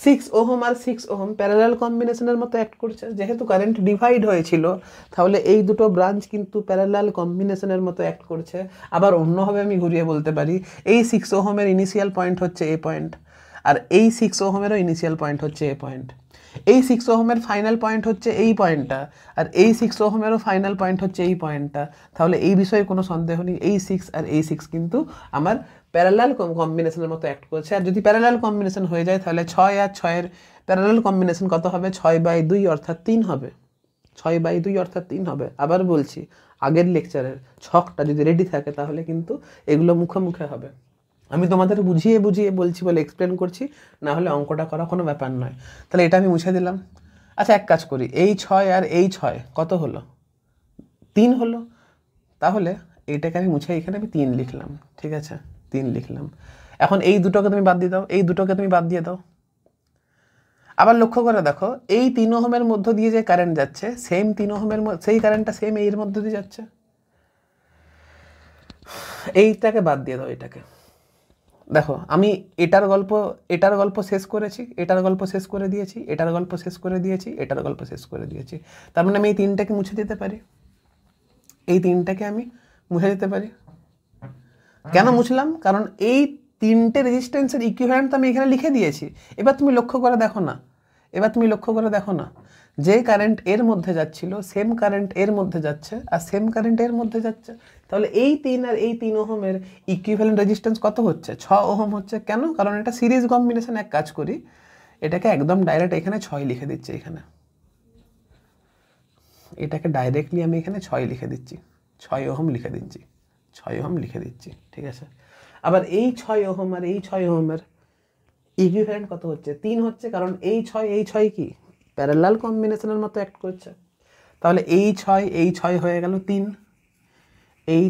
6 ওহম আর 6 ওহম প্যারালাল কম্বিনেশনের মতো অ্যাক্ট করছে। যেহেতু কারেন্ট ডিভাইড হয়েছিল তাহলে এই দুটো ব্রাঞ্চ কিন্তু প্যারালাল কম্বিনেশনের মতো অ্যাক্ট করছে। আবার অন্যভাবে আমি ঘুরিয়ে বলতে পারি, এই 6 ওহমের ইনিশিয়াল পয়েন্ট হচ্ছে এ পয়েন্ট, আর এই 6 ওহমেরও ইনিশিয়াল পয়েন্ট হচ্ছে এ পয়েন্ট। এই 6 ওহমের ফাইনাল পয়েন্ট হচ্ছে এই পয়েন্টটা, আর এই 6 ওহমেরও ফাইনাল পয়েন্ট হচ্ছে এই পয়েন্টটা। তাহলে এই বিষয়ে কোনো সন্দেহ নেই, এই 6 আর এই 6 কিন্তু আমার প্যারালাল কম্বিনেশনের মতো অ্যাক্ট করছে। আর যদি প্যারালাল কম্বিনেশন হয়ে যায় তাহলে 6 আর 6-এর প্যারালাল কম্বিনেশন কত হবে? 6/2 অর্থাৎ 3 হবে। 6/2 অর্থাৎ 3 হবে। আবার বলছি, আগের লেকচারের ছকটা যদি রেডি থাকে তাহলে কিন্তু এগুলো মুখে মুখে হবে। আমি তোমাদের বুঝিয়ে বুঝিয়ে বলছি বলে এক্সপ্লেন করছি, না হলে অঙ্কটা করা কোনো ব্যাপার নয়। তাহলে এটা আমি মুছে দিলাম। আচ্ছা এক কাজ করি, এই 6 আর এই 6 কত হলো? 3 হলো। তাহলে এইটাকে আমি মুছে এখানে আমি 3 লিখলাম, ঠিক আছে? 3 লিখলাম। এখন এই দুটোকে তুমি বাদ দিয়ে দাও, এই দুটোকে তুমি বাদ দিয়ে দাও। আবার লক্ষ্য করে দেখো, এই 3 ওহমের মধ্য দিয়ে যে কারেন্ট যাচ্ছে, সেম 3 ওহমের সেই কারেন্টটা সেম এর মধ্য দিয়ে যাচ্ছে। এইটাকে বাদ দিয়ে দাও, এটাকে। দেখো আমি এটার গল্প শেষ করেছি, এটার গল্প শেষ করে দিয়েছি, এটার গল্প শেষ করে দিয়েছি, এটার গল্প শেষ করে দিয়েছি। তার মানে আমি এই 3টাকে মুছে দিতে পারি, এই 3টাকে আমি মুছে দিতে পারি। কেন মুছলাম? কারণ এই 3টে রেজিস্ট্যান্সের ইকুইভ্যালেন্ট তো আমি এখানে লিখে দিয়েছি। এবার তুমি লক্ষ্য করে দেখো না, যে কারেন্ট এর মধ্যে যাচ্ছিল সেম কারেন্ট এর মধ্যে যাচ্ছে, আর সেম কারেন্ট এর মধ্যে যাচ্ছে। তাহলে এই 3 আর এই 3 ওহমের ইকুইভ্যালেন্ট রেজিস্ট্যান্স কত হচ্ছে? 6 ওহম হচ্ছে। কেন? কারণ এটা সিরিজ কম্বিনেশন। এক কাজ করি, এটাকে একদম ডাইরেক্ট এখানে 6 লিখে দিচ্ছি। এটাকে ডাইরেক্টলি আমি এখানে 6 লিখে দিচ্ছি, 6 ওহম লিখে দিচ্ছি, 6 ওহম লিখে দিচ্ছি, ঠিক আছে? আবার এই 6 ওহম আর এই 6 ওহমের ইকুইভ্যালেন্ট কত হচ্ছে? 3 হচ্ছে, কারণ এই 6 কি প্যারালাল কম্বিনেশনের মতো অ্যাক্ট করছে। তাহলে এই 6 হয়ে গেল 3, এই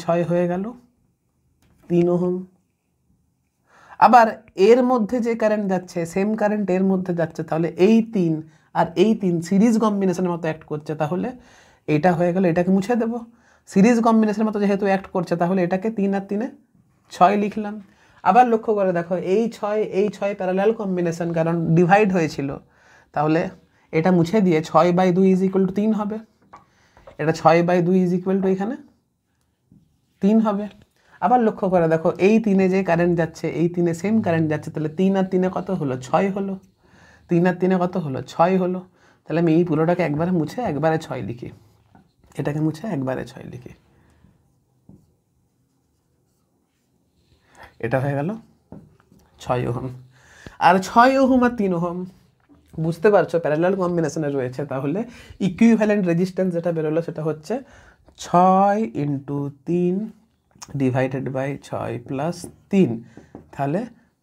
6 হয়ে গেল 3 ওহম। আবার এর মধ্যে যে কারেন্ট যাচ্ছে সেম কারেন্ট এর মধ্যে যাচ্ছে, তাহলে এই 3 আর এই 3 সিরিজ কম্বিনেশনের মতো অ্যাক্ট করছে। তাহলে এটা হয়ে গেল, এটাকে মুছে দেবো। সিরিজ কম্বিনেশনের মতো যেহেতু অ্যাক্ট করছে, তাহলে এটাকে 3 আর 3-এ 6 লিখলাম। আবার লক্ষ্য করে দেখো, এই 6 প্যারালাল কম্বিনেশন, কারণ ডিভাইড হয়েছিল। তাহলে এটা মুছে দিয়ে 6/2 = 3 হবে। এটা 6/2 = এখানে 3 হবে। আবার লক্ষ্য করে দেখো, এই 3-এ যে কারেন্ট যাচ্ছে, এই 3-এ সেম কারেন্ট যাচ্ছে, তাহলে 3 আর 3-এ কত হলো? 6 হলো। 3 আর 3-এ কত হলো? 6 হলো। তাহলে আমি এই পুরোটাকে একবারে মুছে একবারে 6 লিখি, এটাকে মুছে একবারে 6 লিখি। এটা হয়ে গেল 6 ওহম। আর 6 ওহম আর 3 ওহম বুঝতে পারছো প্যারালাল কম্বিনেশনে রয়েছে। তাহলে ইকুইভ্যালেন্ট রেজিস্ট্যান্স যেটা বেরোলো সেটা হচ্ছে 6 × 3 ডিভাইডেড বাই 6 + 3। তাহলে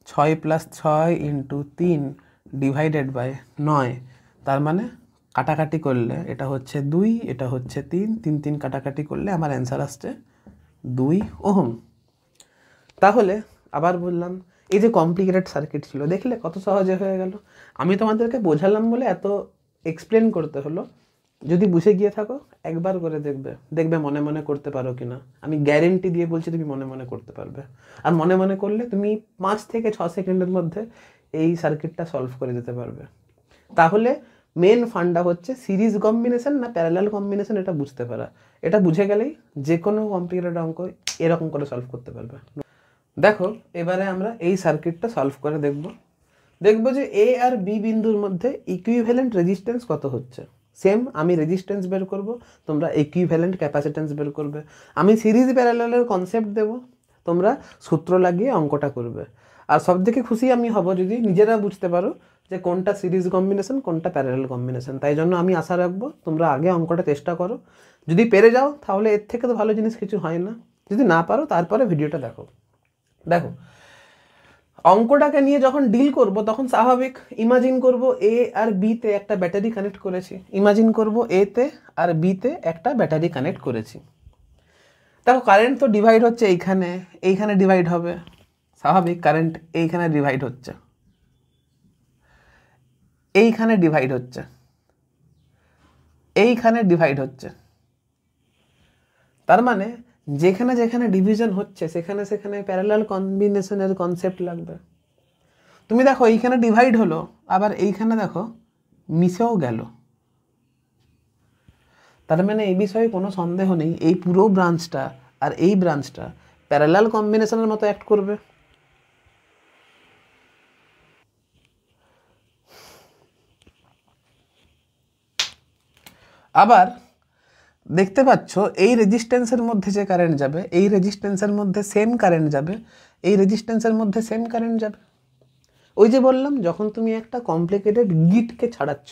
6 + 6 × 3 ডিভাইডেড বাই 9। তার মানে কাটাকাটি করলে এটা হচ্ছে 2, এটা হচ্ছে 3, 3 3 কাটাকাটি করলে আমার অ্যান্সার আসছে 2 ওহম। তাহলে আবার বললাম, এই যে কমপ্লিকেটেড সার্কিট ছিল, দেখলে কত সহজে হয়ে গেল। আমি তোমাদেরকে বোঝালাম বলে এত এক্সপ্লেন করতে হলো। যদি বুঝে গিয়ে থাকো একবার করে দেখবে মনে মনে করতে পারো কিনা। আমি গ্যারেন্টি দিয়ে বলছি তুমি মনে মনে করতে পারবে। আর মনে মনে করলে তুমি 5 থেকে 6 সেকেন্ডের মধ্যে এই সার্কিটটা সলভ করে দিতে পারবে। তাহলে মেন ফান্ডা হচ্ছে সিরিজ কম্বিনেশন না প্যারালাল কম্বিনেশন, এটা বুঝতে পারা। এটা বুঝে গেলেই যে কোনো কমপ্লিকেটেড অঙ্ক এরকম করে সলভ করতে পারবে। দেখো এবারে আমরা এই সার্কিটটা সলভ করে দেখব যে এ আর বি বিন্দুর মধ্যে ইকুইভ্যালেন্ট রেজিস্ট্যান্স কত হচ্ছে। সেম আমি রেজিস্ট্যান্স বের করব, তোমরা ইকুইভ্যালেন্ট ক্যাপাসিট্যান্স বের করবে। আমি সিরিজ প্যারালালের কনসেপ্ট দেব, তোমরা সূত্র লাগিয়ে অঙ্কটা করবে। আর সবথেকে খুশি আমি হব যদি নিজেরা বুঝতে পারো যে কোনটা সিরিজ কম্বিনেশন কোনটা প্যারালাল কম্বিনেশন। তাই জন্য আমি আশা রাখবো তোমরা আগে অঙ্কটা চেষ্টা করো। যদি পেরে যাও তাহলে এর থেকে তো ভালো জিনিস কিছু হয় না। যদি না পারো তারপরে ভিডিওটা দেখো। অঙ্কটাকে নিয়ে যখন ডিল করব তখন স্বাভাবিক ইমাজিন করব এ আর বিতে একটা ব্যাটারি কানেক্ট করেছি, ইমাজিন করব এতে আর বিতে একটা ব্যাটারি কানেক্ট করেছি। দেখো কারেন্ট তো ডিভাইড হচ্ছে, এইখানে ডিভাইড হবে, স্বাভাবিক। কারেন্ট এইখানে ডিভাইড হচ্ছে, এইখানে ডিভাইড হচ্ছে, এইখানে ডিভাইড হচ্ছে। তার মানে যেখানে যেখানে ডিভিশন হচ্ছে সেখানে সেখানে প্যারালাল কম্বিনেশনের কনসেপ্ট লাগবে। তুমি দেখো এইখানে ডিভাইড হলো, আবার এইখানে দেখো মিশেও গেল, তার মানে এই বিষয়ে কোনো সন্দেহ নেই এই পুরো ব্রাঞ্চটা আর এই ব্রাঞ্চটা প্যারালাল কম্বিনেশনের মতো অ্যাক্ট করবে। আবার দেখতে পাচ্ছ এই রেজিস্ট্যান্সের মধ্যে যে কারেন্ট যাবে, এই রেজিস্ট্যান্সের মধ্যে সেম কারেন্ট যাবে, এই রেজিস্ট্যান্সের মধ্যে সেম কারেন্ট যাবে। ওই যে বললাম, যখন তুমি একটা কমপ্লিকেটেড গিটকে ছাড়াচ্ছ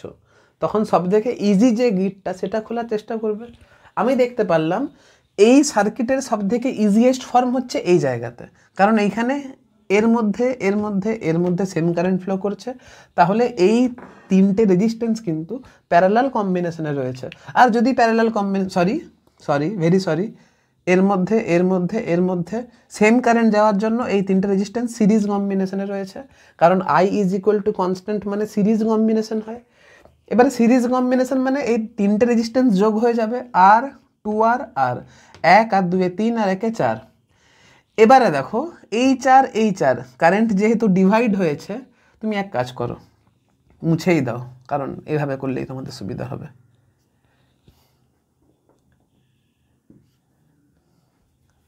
তখন সবথেকে ইজি যে গিটটা সেটা খোলার চেষ্টা করবে। আমি দেখতে পারলাম এই সার্কিটের সবথেকে ইজিয়েস্ট ফর্ম হচ্ছে এই জায়গাতে, কারণ এইখানে এর মধ্যে এর মধ্যে এর মধ্যে সেম কারেন্ট ফ্লো করছে, তাহলে এই তিনটে রেজিস্ট্যান্স কিন্তু প্যারালাল কম্বিনেশনে রয়েছে। আর যদি প্যারালাল ভেরি সরি এর মধ্যে এর মধ্যে এর মধ্যে সেম কারেন্ট যাওয়ার জন্য এই তিনটে রেজিস্ট্যান্স সিরিজ কম্বিনেশনে রয়েছে, কারণ I is equal to constant মানে সিরিজ কম্বিনেশন হয়। এবারে সিরিজ কম্বিনেশন মানে এই তিনটে রেজিস্ট্যান্স যোগ হয়ে যাবে আর 2R আর 1 আর 2 3 আর 1 4। এবারে দেখো এই 4 কারেন্ট যেহেতু ডিভাইড হয়েছে, তুমি এক কাজ করো, মুছেই দাও, কারণ এভাবে করলেই তোমাদের সুবিধা হবে।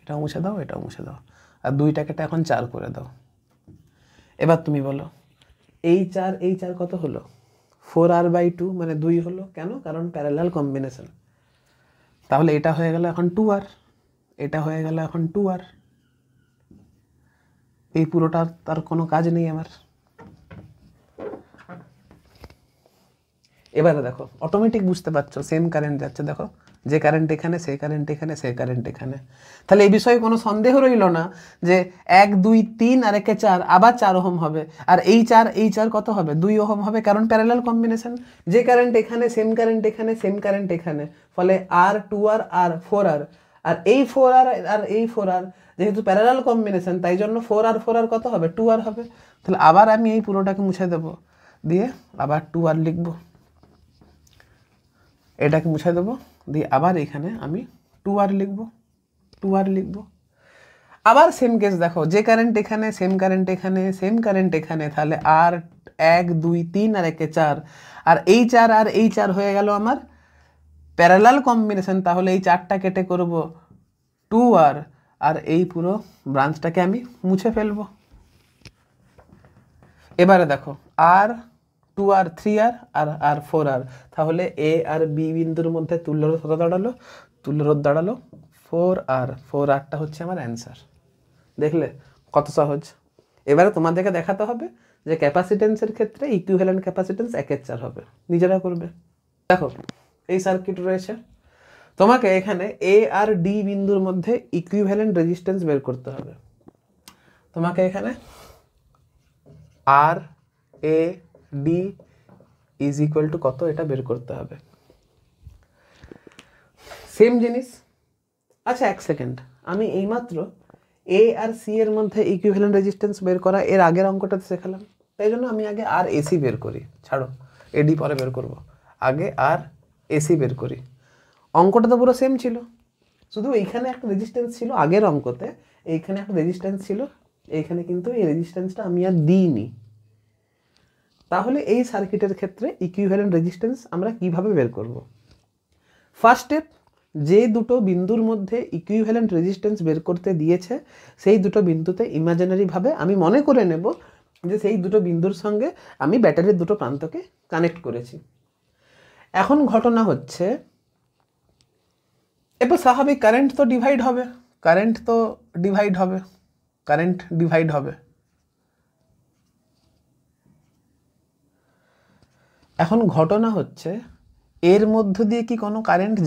এটাও মুছে দাও, এটাও মুছে দাও, আর দুইটাকে এখন 4 করে দাও। এবার তুমি বলো এই 4 কত হলো? 4R/2 মানে 2 হলো। কেন? কারণ প্যারালাল কম্বিনেশন। তাহলে এটা হয়ে গেল এখন 2R, এটা হয়ে গেল এখন 2R। এই পুরোটা তার কোনো কাজ নেই আমার। এবারে দেখো অটোমেটিক বুঝতে পারছো সেম কারেন্ট যাচ্ছে, দেখো যে কারেন্ট এখানে সেই কারেন্ট এখানে সেই কারেন্ট এখানে। তাহলে এই বিষয়ে কোনো সন্দেহ রইল না যে 1 2 3 আর 1 4 আবার 4 ওহম হবে, আর এই 4 কত হবে? 2 ওহম হবে, কারণ প্যারালাল কম্বিনেশন। যে কারেন্ট এখানে সেম কারেন্ট এখানে সেম কারেন্ট এখানে, ফলে আর 2R আর 4R, আর এই 4R আর এই 4R যেহেতু প্যারালাল কম্বিনেশন তাই জন্য 4R কত হবে? 2R হবে। তাহলে আবার আমি এই পুরোটাকে মুছে দেবো, দিয়ে আবার 2R লিখবো, এটাকে মুছে দেবো, দিয়ে আবার এখানে আমি 2R লিখবো। আবার সেম কেস দেখো, যে কারেন্ট এখানে সেম কারেন্ট এখানে সেম কারেন্ট এখানে, তাহলে আর 1 2 3 আর 1 4, আর এই 4 আর এই 4 হয়ে গেল আমার প্যারালাল কম্বিনেশন। তাহলে এই 4টা কেটে করব 2R, আর এই পুরো ব্রাঞ্চটাকে আমি মুছে ফেলবো। এবারে দেখো আর 2R 3R আর 4R, তাহলে এ আর বি বিন্দুর মধ্যে তুল্যরোধ কত দাঁড়ালো? তুল্যরোধ দাঁড়ালো 4R হচ্ছে আমার অ্যান্সার। দেখলে কত সহজ। এবারে তোমাদেরকে দেখাতে হবে যে ক্যাপাসিটেন্সের ক্ষেত্রে ইকুইভ্যালেন্ট ক্যাপাসিটেন্স 1/4 হবে, নিজেরা করবে। দেখো এই সার্কিট রয়েছে, তোমাকে এখানে এ আর ডি বিন্দুর মধ্যে ইকুইভ্যালেন্ট রেজিস্ট্যান্স বের করতে হবে। তোমাকে এখানে R A D is equal to কত এটা বের করতে হবে। সেম জিনিস। আচ্ছা এক সেকেন্ড, আমি এইমাত্র এ আর সি এর মধ্যে ইকুইভ্যালেন্ট রেজিস্ট্যান্স বের করা এর আগের অঙ্কটাতে শেখালাম, তাই জন্য আমি আগে আর এসি বের করি। ছাড়ো, এডি পরে বের করব, আগে আর এসি বের করি। অঙ্কটা তো পুরো সেম ছিল, শুধু এইখানে একটা রেজিস্ট্যান্স ছিল আগের অঙ্কতে, এইখানে একটা রেজিস্ট্যান্স ছিল, এইখানে কিন্তু এই রেজিস্ট্যান্সটা আমি আর দিইনি। তাহলে এই সার্কিটের ক্ষেত্রে ইকুইভ্যালেন্ট রেজিস্ট্যান্স আমরা কিভাবে বের করব? ফার্স্ট স্টেপ, যে দুটো বিন্দুর মধ্যে ইকুইভ্যালেন্ট রেজিস্ট্যান্স বের করতে দিয়েছে সেই দুটো বিন্দুতে ইমাজিনারিভাবে আমি মনে করে নেব যে সেই দুটো বিন্দুর সঙ্গে আমি ব্যাটারির দুটো প্রান্তকে কানেক্ট করেছি। এখন ঘটনা হচ্ছে, এরপর স্বাভাবিক কারেন্ট ডিভাইড হবে। এখন ঘটনা হচ্ছে, এর মধ্য দিয়ে কি কোনো কারেন্ট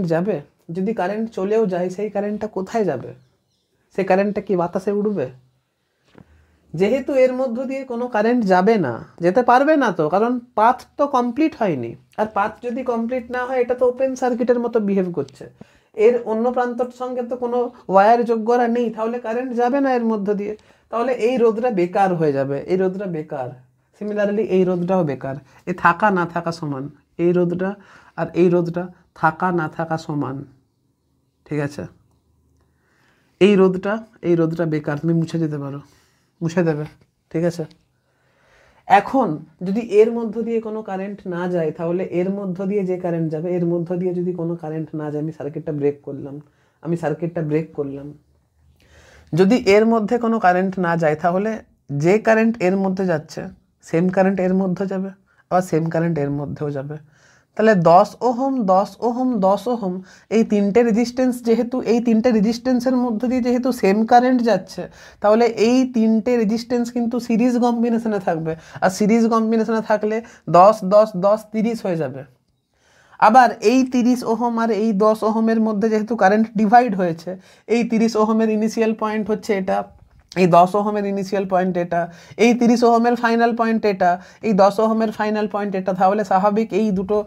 যাবে? যদি কারেন্ট চলেও যায়, সেই কারেন্টটা কোথায় যাবে? সেই কারেন্টটা কি বাতাসে উড়বে? যেহেতু এর মধ্য দিয়ে কোনো কারেন্ট যাবে না, যেতে পারবে না, তো কারণ পাথ তো কমপ্লিট হয়নি, আর পাথ যদি কমপ্লিট না হয় এটা তো ওপেন সার্কিটের মতো বিহেভ করছে, এর অন্য প্রান্তর সঙ্গে তো কোনো ওয়্যার যোগ করা নেই, তাহলে কারেন্ট যাবে না এর মধ্য দিয়ে, তাহলে এই রোধটা বেকার হয়ে যাবে, এই রোধটা বেকার। সিমিলারলি এই রোধটাও বেকার, এ থাকা না থাকা সমান, এই রোধটা আর এই রোধটা থাকা না থাকা সমান, ঠিক আছে? এই রোধটা বেকার, তুমি মুছে দিতে পারো, মুছে দেবে, ঠিক আছে? এখন যদি এর মধ্য দিয়ে কোনো কারেন্ট না যায়, তাহলে এর মধ্য দিয়ে যে কারেন্ট যাবে, এর মধ্য দিয়ে যদি কোনো কারেন্ট না যায়, আমি সার্কিটটা ব্রেক করলাম, যদি এর মধ্যে কোনো কারেন্ট না যায়, তাহলে যে কারেন্ট এর মধ্যে যাচ্ছে সেম কারেন্ট এর মধ্যে যাবে, আবার সেম কারেন্ট এর মধ্যেও যাবে। তাহলে 10 ওহম 10 ওহম 10 ওহম এই তিনটে রেজিস্ট্যান্স, যেহেতু এই তিনটে রেজিস্ট্যান্সের মধ্য দিয়ে যেহেতু সেম কারেন্ট যাচ্ছে, তাহলে এই তিনটে রেজিস্ট্যান্স কিন্তু সিরিজ কম্বিনেশনে থাকবে, আর সিরিজ কম্বিনেশনে থাকলে 10 10 10 30 হয়ে যাবে। আবার এই 30 ওহম আর এই 10 ওহমের মধ্যে যেহেতু কারেন্ট ডিভাইড হয়েছে, এই 30 ওহমের ইনিশিয়াল পয়েন্ট হচ্ছে এটা, এই 10 ওহমের ইনিশিয়াল পয়েন্ট এটা, এই 30 ওহমের ফাইনাল পয়েন্ট এটা, এই 10 ওহমের ফাইনাল পয়েন্ট এটা, তাহলে স্বাভাবিক এই দুটো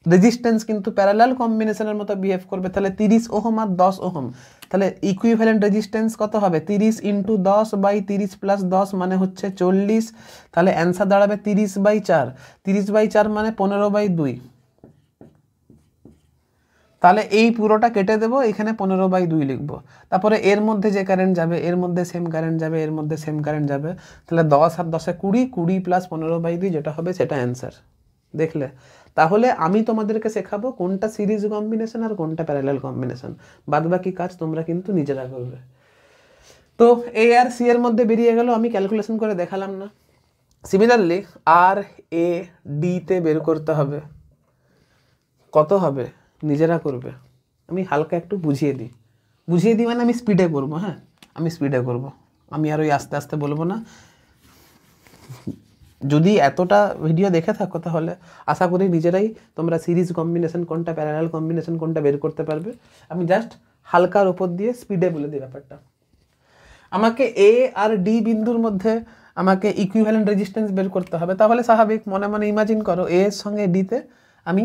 রেজিস্ট্যান্স কিন্তু প্যারালাল কম্বিনেশনের মতো বিহেভ করবে। তাহলে 30 ওহম আর 10 ওহম, তাহলে ইকুইভ্যালেন্ট রেজিস্ট্যান্স কত হবে? 30 × 10 / 30 + 10 মানে হচ্ছে 40। তাহলে অ্যান্সার দাঁড়াবে 30/4, 30/4 মানে 15/2। তাহলে এই পুরোটা কেটে দেবো, এখানে 15/2 লিখবো। তারপরে এর মধ্যে যে কারেন্ট যাবে, এর মধ্যে সেম কারেন্ট যাবে, এর মধ্যে সেম কারেন্ট যাবে, তাহলে 10 আর 10 20, 20 + 15/2 যেটা হবে সেটা অ্যান্সার। দেখলে? তাহলে আমি তোমাদেরকে শেখাবো কোনটা সিরিজ কম্বিনেশন আর কোনটা প্যারালাল কম্বিনেশন, বাদ বাকি কাজ তোমরা কিন্তু নিজেরা করবে। তো এ আর সি এর মধ্যে বেরিয়ে গেল, আমি ক্যালকুলেশন করে দেখালাম না। সিমিলারলি আর এ ডিতে বের করতে হবে, কত হবে নিজেরা করবে। আমি হালকা একটু বুঝিয়ে দিই মানে আমি স্পিডে করবো, হ্যাঁ আমি স্পিডে করবো, আমি আর ওই আস্তে আস্তে বলবো না। যদি এতটা ভিডিও দেখে থাকো তাহলে আশা করি নিজেরাই তোমরা সিরিজ কম্বিনেশন কোনটা, প্যারালাল কম্বিনেশন কোনটা বের করতে পারবে। আমি জাস্ট হালকার ওপর দিয়ে স্পিডে বলে দিই ব্যাপারটা। আমাকে এ আর ডি বিন্দুর মধ্যে আমাকে ইকুইভ্যালেন্ট রেজিস্ট্যান্স বের করতে হবে। তাহলে স্বাভাবিক মনে মনে ইমাজিন করো এ এর সঙ্গে ডিতে আমি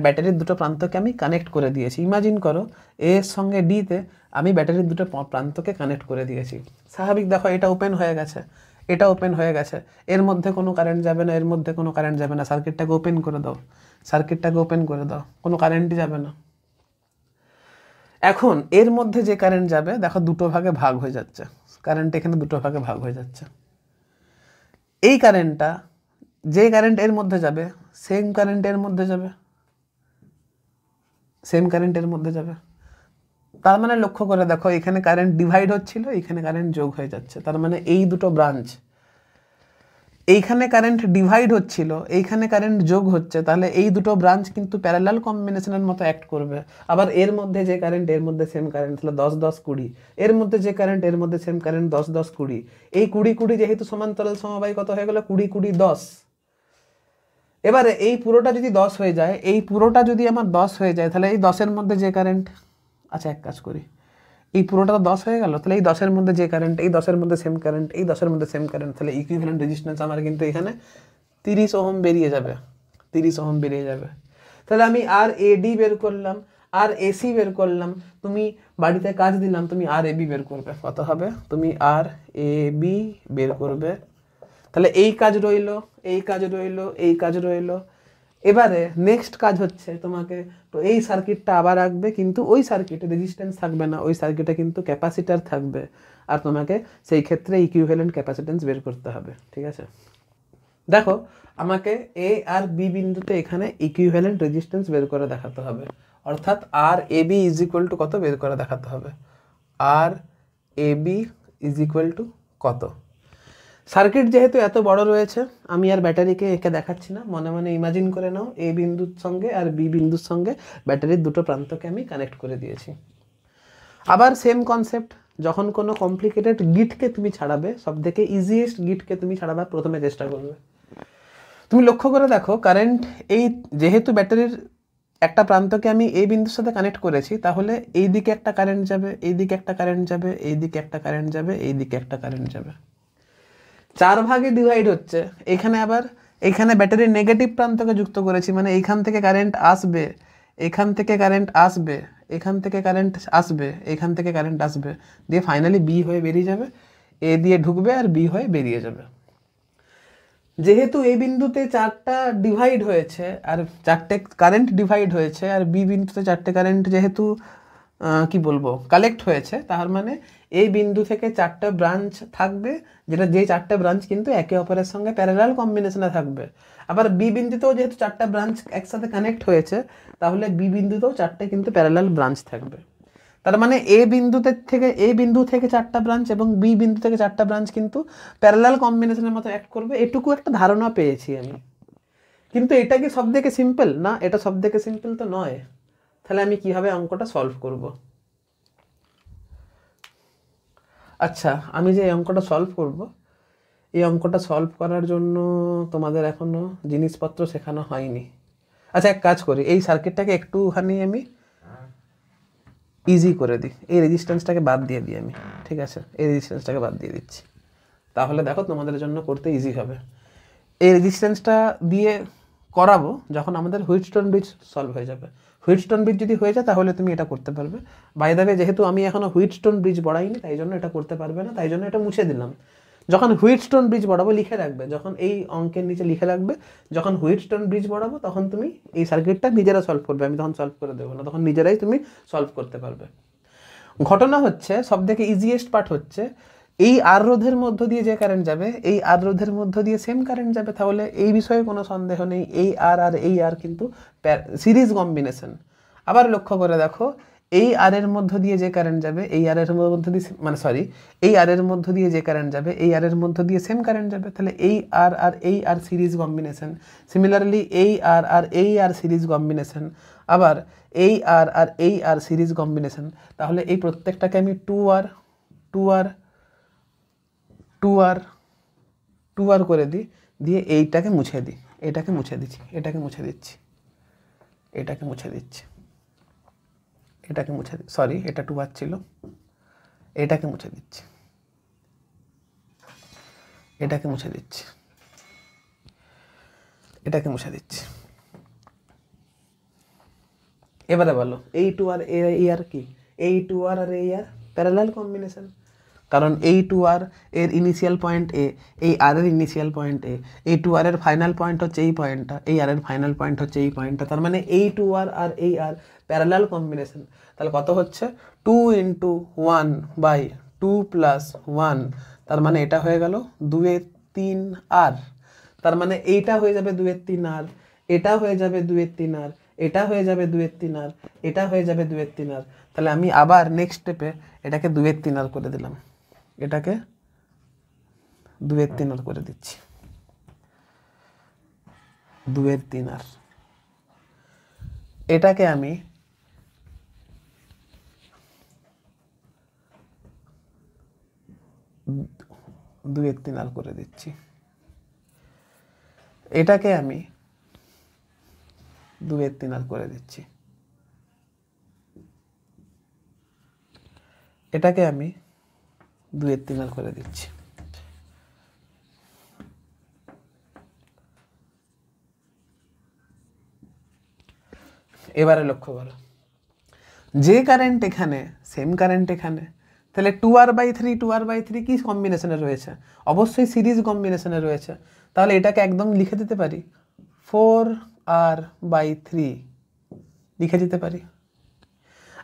ব্যাটারির দুটো প্রান্তকে আমি কানেক্ট করে দিয়েছি। ইমাজিন করো এ এর সঙ্গে ডিতে আমি ব্যাটারির দুটো প্রান্তকে কানেক্ট করে দিয়েছি। স্বাভাবিক দেখো এটা ওপেন হয়ে গেছে, এটা ওপেন হয়ে গেছে, এর মধ্যে কোনো কারেন্ট যাবে না, এর মধ্যে কোনো কারেন্ট যাবে না। সার্কিটটাকে ওপেন করে দাও, কোনো কারেন্টই যাবে না। এখন এর মধ্যে যে কারেন্ট যাবে দেখো দুটো ভাগে ভাগ হয়ে যাচ্ছে, কারেন্ট এখানে দুটো ভাগে ভাগ হয়ে যাচ্ছে। এই কারেন্টটা, যে কারেন্ট এর মধ্যে যাবে সেম কারেন্ট এর মধ্যে যাবে, তার মানে লক্ষ্য করে দেখো এখানে কারেন্ট ডিভাইড হচ্ছিল, এখানে কারেন্ট যোগ হয়ে যাচ্ছে। তার মানে এই দুটো ব্রাঞ্চ, এইখানে কারেন্ট ডিভাইড হচ্ছিল, এইখানে কারেন্ট যোগ হচ্ছে, তাহলে এই দুটো ব্রাঞ্চ কিন্তু প্যারালাল কম্বিনেশনের মতো অ্যাক্ট করবে। আবার এর মধ্যে যে কারেন্ট, এর মধ্যে সেম কারেন্ট, তাহলে 10 10 20, এর মধ্যে যে কারেন্ট, এর মধ্যে সেম কারেন্ট, 10 10 20, এই 20 20 যেহেতু সমান্তরাল সমবায় কত হয়ে গেল? 20 20 10। এবারে এই পুরোটা যদি 10 হয়ে যায়, এই পুরোটা যদি আমার 10 হয়ে যায়, তাহলে এই 10-এর মধ্যে যে কারেন্ট, আচ্ছা এক কাজ করি, এই পুরোটা তো 10 হয়ে গেল, তাহলে এই 10-এর মধ্যে যে কারেন্ট, এই 10-এর মধ্যে সেম কারেন্ট, এই 10-এর মধ্যে সেম কারেন্ট, তাহলে ইকুইভ্যালেন্ট রেজিস্ট্যান্স আমার কিন্তু এখানে 30 ওহম বেরিয়ে যাবে, 30 ওহম বেরিয়ে যাবে। তাহলে আমি আর এ ডি বের করলাম, আর এসি বের করলাম, তুমি বাড়িতে কাজ দিলাম, তুমি আর এ বি বের করবে। কত হবে? তুমি আর এ বি বের করবে। তাহলে এই কাজ রইলো, এই কাজ রইলো, এই কাজ রইলো। এবারে নেক্সট কাজ হচ্ছে তোমাকে তো এই সার্কিটটা আবার রাখবে, কিন্তু ওই সার্কিটে রেজিস্ট্যান্স থাকবে না, ওই সার্কিটে কিন্তু ক্যাপাসিটার থাকবে, আর তোমাকে সেই ক্ষেত্রে ইকুইভ্যালেন্ট ক্যাপাসিট্যান্স বের করতে হবে। ঠিক আছে, দেখো আমাকে এ আর বি বিন্দুতে এখানে ইকুইভ্যালেন্ট রেজিস্ট্যান্স বের করে দেখাতে হবে, অর্থাৎ আর A B is equal to কত বের করে দেখাতে হবে। আর A B is equal to কত? সার্কিট যেহেতু এত বড় রয়েছে, আমি আর ব্যাটারিকে এঁকে দেখাচ্ছি না, মনে মনে ইমাজিন করে নাও এ বিন্দুর সঙ্গে আর বি বিন্দুর সঙ্গে ব্যাটারির দুটো প্রান্তকে আমি কানেক্ট করে দিয়েছি। আবার সেম কনসেপ্ট, যখন কোনো কমপ্লিকেটেড গিটকে তুমি ছাড়াবে, সবথেকে ইজিয়েস্ট গিটকে তুমি ছাড়াবার প্রথমে চেষ্টা করবে। তুমি লক্ষ্য করে দেখো কারেন্ট, এই যেহেতু ব্যাটারির একটা প্রান্তকে আমি এই বিন্দুর সাথে কানেক্ট করেছি, তাহলে এই দিকে একটা কারেন্ট যাবে, এই দিকে একটা কারেন্ট যাবে, এই দিকে একটা কারেন্ট যাবে, এই দিকে একটা কারেন্ট যাবে। 4 ভাগে ডিভাইড হচ্ছে। এখানে আবার এখানে ব্যাটারির নেগেটিভ প্রান্তকে যুক্ত করেছি, মানে এইখান থেকে কারেন্ট আসবে, এখান থেকে কারেন্ট আসবে, এখান থেকে কারেন্ট আসবে, এখান থেকে কারেন্ট আসবে, দিয়ে ফাইনালি বি হয়ে বেরিয়ে যাবে, এ দিয়ে ঢুকবে আর বি হয়ে বেরিয়ে যাবে। যেহেতু এই বিন্দুতে 4টা ডিভাইড হয়েছে আর 4টে কারেন্ট ডিভাইড হয়েছে, আর বি বিন্দুতে 4টে কারেন্ট যেহেতু কি বলবো কালেক্ট হয়েছে, তার মানে এই বিন্দু থেকে 4টা ব্রাঞ্চ থাকবে, যেটা যে 4টে ব্রাঞ্চ কিন্তু একে অপরের সঙ্গে প্যারালাল কম্বিনেশনে থাকবে। আবার বি বিন্দুতেও যেহেতু 4টা ব্রাঞ্চ একসাথে কানেক্ট হয়েছে, তাহলে বি বিন্দুতেও 4টে কিন্তু প্যারালাল ব্রাঞ্চ থাকবে। তার মানে এ বিন্দু থেকে 4টা ব্রাঞ্চ এবং বি বিন্দু থেকে 4টা ব্রাঞ্চ কিন্তু প্যারালাল কম্বিনেশনের মতো অ্যাক্ট করবে, এটুকু একটা ধারণা পেয়েছি আমি। কিন্তু এটা কি সব থেকে সিম্পল না? এটা সব থেকে সিম্পল তো নয়। তাহলে আমি কিভাবে অঙ্কটা সলভ করব? আচ্ছা, আমি যে এই অঙ্কটা সলভ করব, এই অঙ্কটা সলভ করার জন্য তোমাদের এখনো জিনিসপত্র শেখানো হয়নি। আচ্ছা, এক কাজ করি, এই সার্কিটটাকে একটুখানি আমি ইজি করে দিই, এই রেজিস্ট্যান্সটাকে বাদ দিয়ে দিই আমি। ঠিক আছে, এই রেজিস্ট্যান্সটাকে বাদ দিয়ে দিচ্ছি, তাহলে দেখো তোমাদের জন্য করতে ইজি হবে। এই রেজিস্ট্যান্সটা দিয়ে করাবো যখন আমাদের হুইটস্টোন ব্রিজ সলভ হয়ে যাবে। হুইটস্টোন ব্রিজ যদি হয়ে যায় তাহলে তুমি এটা করতে পারবে। বাই দ্য ওয়ে, যেহেতু আমি এখনো হুইটস্টোন ব্রিজ বড়াইনি, তাই জন্য এটা করতে পারবে না, তাই জন্য এটা মুছে দিলাম। যখন হুইটস্টোন ব্রিজ বড়াবো লিখে রাখবে, যখন এই অঙ্কের নিচে লিখে রাখবে, যখন হুইটস্টোন ব্রিজ বড়াবো তখন তুমি এই সার্কিটটা নিজেরা সলভ করবে, আমি তখন সলভ করে দেবো না, তখন নিজেরাই তুমি সলভ করতে পারবে। ঘটনা হচ্ছে সবথেকে ইজিয়েস্ট পার্ট হচ্ছে এই আর রোধের মধ্য দিয়ে যে কারেন্ট যাবে, এই আর রোধের মধ্য দিয়ে সেম কারেন্ট যাবে, তাহলে এই বিষয়ে কোনো সন্দেহ নেই, এই আর আর এই আর কিন্তু সিরিজ কম্বিনেশন। আবার লক্ষ্য করে দেখো, এই আর এর মধ্য দিয়ে যে কারেন্ট যাবে, এই আর এর মধ্য দিয়ে এই আর এর মধ্য দিয়ে যে কারেন্ট যাবে, এই আর এর মধ্য দিয়ে সেম কারেন্ট যাবে, তাহলে এই আর আর এই আর সিরিজ কম্বিনেশন। সিমিলারলি এই আর আর এই আর সিরিজ কম্বিনেশন, আবার এই আর আর এই আর সিরিজ কম্বিনেশন। তাহলে এই প্রত্যেকটাকে আমি টু আর করে দিই, দিয়ে এইটাকে মুছে দিই, এটাকে মুছে দিচ্ছি, এটাকে মুছে দিচ্ছি, এটাকে মুছে দিচ্ছি, এটাকে মুছে দিচ্ছি, সরি এটা 2 আর ছিল, এটাকে মুছে দিচ্ছি, এটাকে মুছে দিচ্ছি, এটাকে মুছে দিচ্ছি। এবারে বলো, এই 2 আর এই আর কি? এই 2 আর এই আর প্যারালাল কম্বিনেশন, কারণ এই 2 আর এর ইনিশিয়াল পয়েন্ট এ, এই আর এর ইনিশিয়াল পয়েন্ট এ, এই 2 আর এর ফাইনাল পয়েন্ট হচ্ছে এই পয়েন্টটা, এই আর এর ফাইনাল পয়েন্ট হচ্ছে এই পয়েন্টটা, তার মানে এই 2 আর আর এই আর প্যারালাল কম্বিনেশন। তাহলে কত হচ্ছে? 2 × 1/2 + 1, তার মানে এটা হয়ে গেল 2/3 আর, তার মানে এইটা হয়ে যাবে 2/3 আর, এটা হয়ে যাবে 2/3 আর, এটা হয়ে যাবে 2/3 আর, এটা হয়ে যাবে 2/3 আর। তাহলে আমি আবার নেক্সট স্টেপে এটাকে 2/3 আর করে দিলাম, এটাকে 2/3 আর করে দিচ্ছি, 2/3 আর। এটাকে আমি 2/3 আর করে দিচ্ছি, এটাকে আমি 2/3 আর করে দিচ্ছি, এটাকে আমি 2/3 আর করে দিচ্ছি। এবারে লক্ষ্য করো, যে কারেন্ট এখানে সেম কারেন্ট এখানে, তাহলে 2r/3 কি কম্বিনেশনে রয়েছে? অবশ্যই সিরিজ কম্বিনেশনে রয়েছে। তাহলে এটাকে একদম লিখে দিতে পারি 4r/3 লিখে দিতে পারি।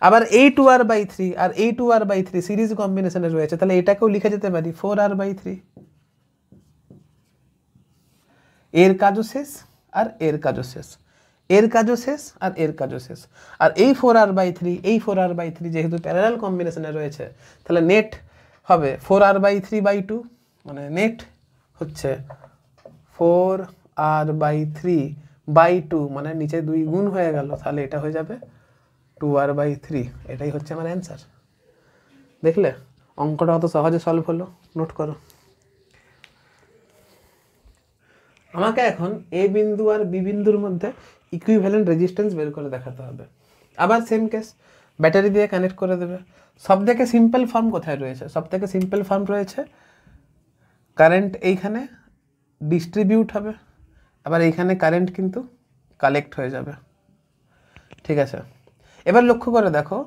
আবার এই 2r/3 আর এই 2r/3 সিরিজ কম্বিনেশনে রয়েছে, তাহলে এটাকেও লিখে দিতে পারি 4r/3। এর কাজও শেষ আর এর কাজও শেষ, এর কাজও শেষ আর এর কাজও শেষ। আর এই 4r/3, এই 4r/3 যেহেতু প্যারালাল কম্বিনেশনে রয়েছে, তাহলে নেট হবে 4r/3/2, মানে নেট হচ্ছে 4r/3/2, মানে নিচে 2 গুণ হয়ে গেল, তাহলে এটা হয়ে যাবে 2r/3। এটাই হচ্ছে আমার অ্যান্সার। দেখলে অঙ্কটা অত সহজে সলভ হলো। নোট করো। আমাকে এখন এ বিন্দু আর বি বিন্দুর মধ্যে ইকুইভ্যালেন্ট রেজিস্ট্যান্স বের করে দেখাতে হবে। আবার সেম কেস, ব্যাটারি দিয়ে কানেক্ট করে দেবে। সব থেকে সিম্পল ফর্ম কোথায় রয়েছে? সব থেকে সিম্পল ফর্ম রয়েছে কারেন্ট এইখানে ডিস্ট্রিবিউট হবে, আবার এইখানে কারেন্ট কিন্তু কালেক্ট হয়ে যাবে। ঠিক আছে, এবার লক্ষ্য করে দেখো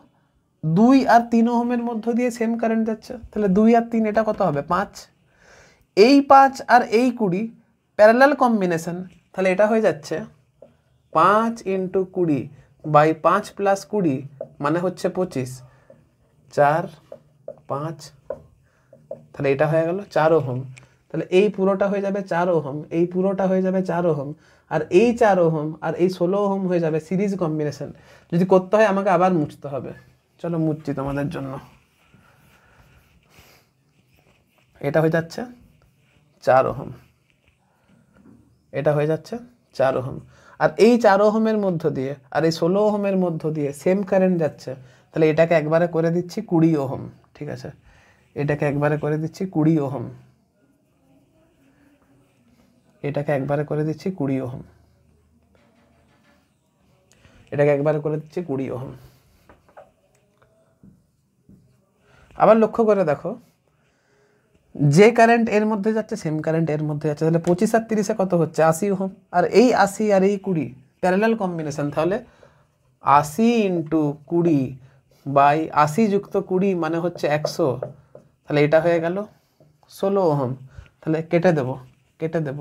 2 আর 3 ওহমের মধ্য দিয়ে সেম কারেন্ট যাচ্ছে, তাহলে 2 আর 3 এটা কত হবে? 5। এই 5 আর এই 20 প্যারালাল কম্বিনেশন, তাহলে এটা হয়ে যাচ্ছে 5 × 20 বাই 5 + 20 মানে হচ্ছে 25, 4 5, তাহলে এটা হয়ে গেল 4 ওহম। তাহলে এই পুরোটা হয়ে যাবে 4 ওহম, এই পুরোটা হয়ে যাবে 4 ওহম, আর এই 4 ওহম আর এই 16 ওহম হয়ে যাবে সিরিজ কম্বিনেশন। যদি করতে হয় আমাকে আবার মুছতে হবে, চলো মুছছি তোমাদের জন্য। এটা হয়ে যাচ্ছে 4 ওহম, এটা হয়ে যাচ্ছে 4 ওহম, আর এই 4 ওহমের মধ্য দিয়ে আর এই 16 ওহমের মধ্য দিয়ে সেম কারেন্ট যাচ্ছে, তাহলে এটাকে একবারে করে দিচ্ছি 20 ওহম। ঠিক আছে, এটাকে একবারে করে দিচ্ছি 20 ওহম, এটাকে একবারে করে দিচ্ছি 20 ওহম, এটাকে একবারে করে দিচ্ছি 20 ওহম। আবার লক্ষ্য করে দেখো, যে কারেন্ট এর মধ্যে যাচ্ছে সেম কারেন্ট এর মধ্যে যাচ্ছে, তাহলে 25 আর 30 কত হচ্ছে 80 ওহম, আর এই 80 আর এই 20 প্যারালাল কম্বিনেশন, তাহলে 80 × 20 বাই 80 + 20 মানে হচ্ছে 100, তাহলে এটা হয়ে গেল 16 ওহম। তাহলে কেটে দেব, কেটে দেব,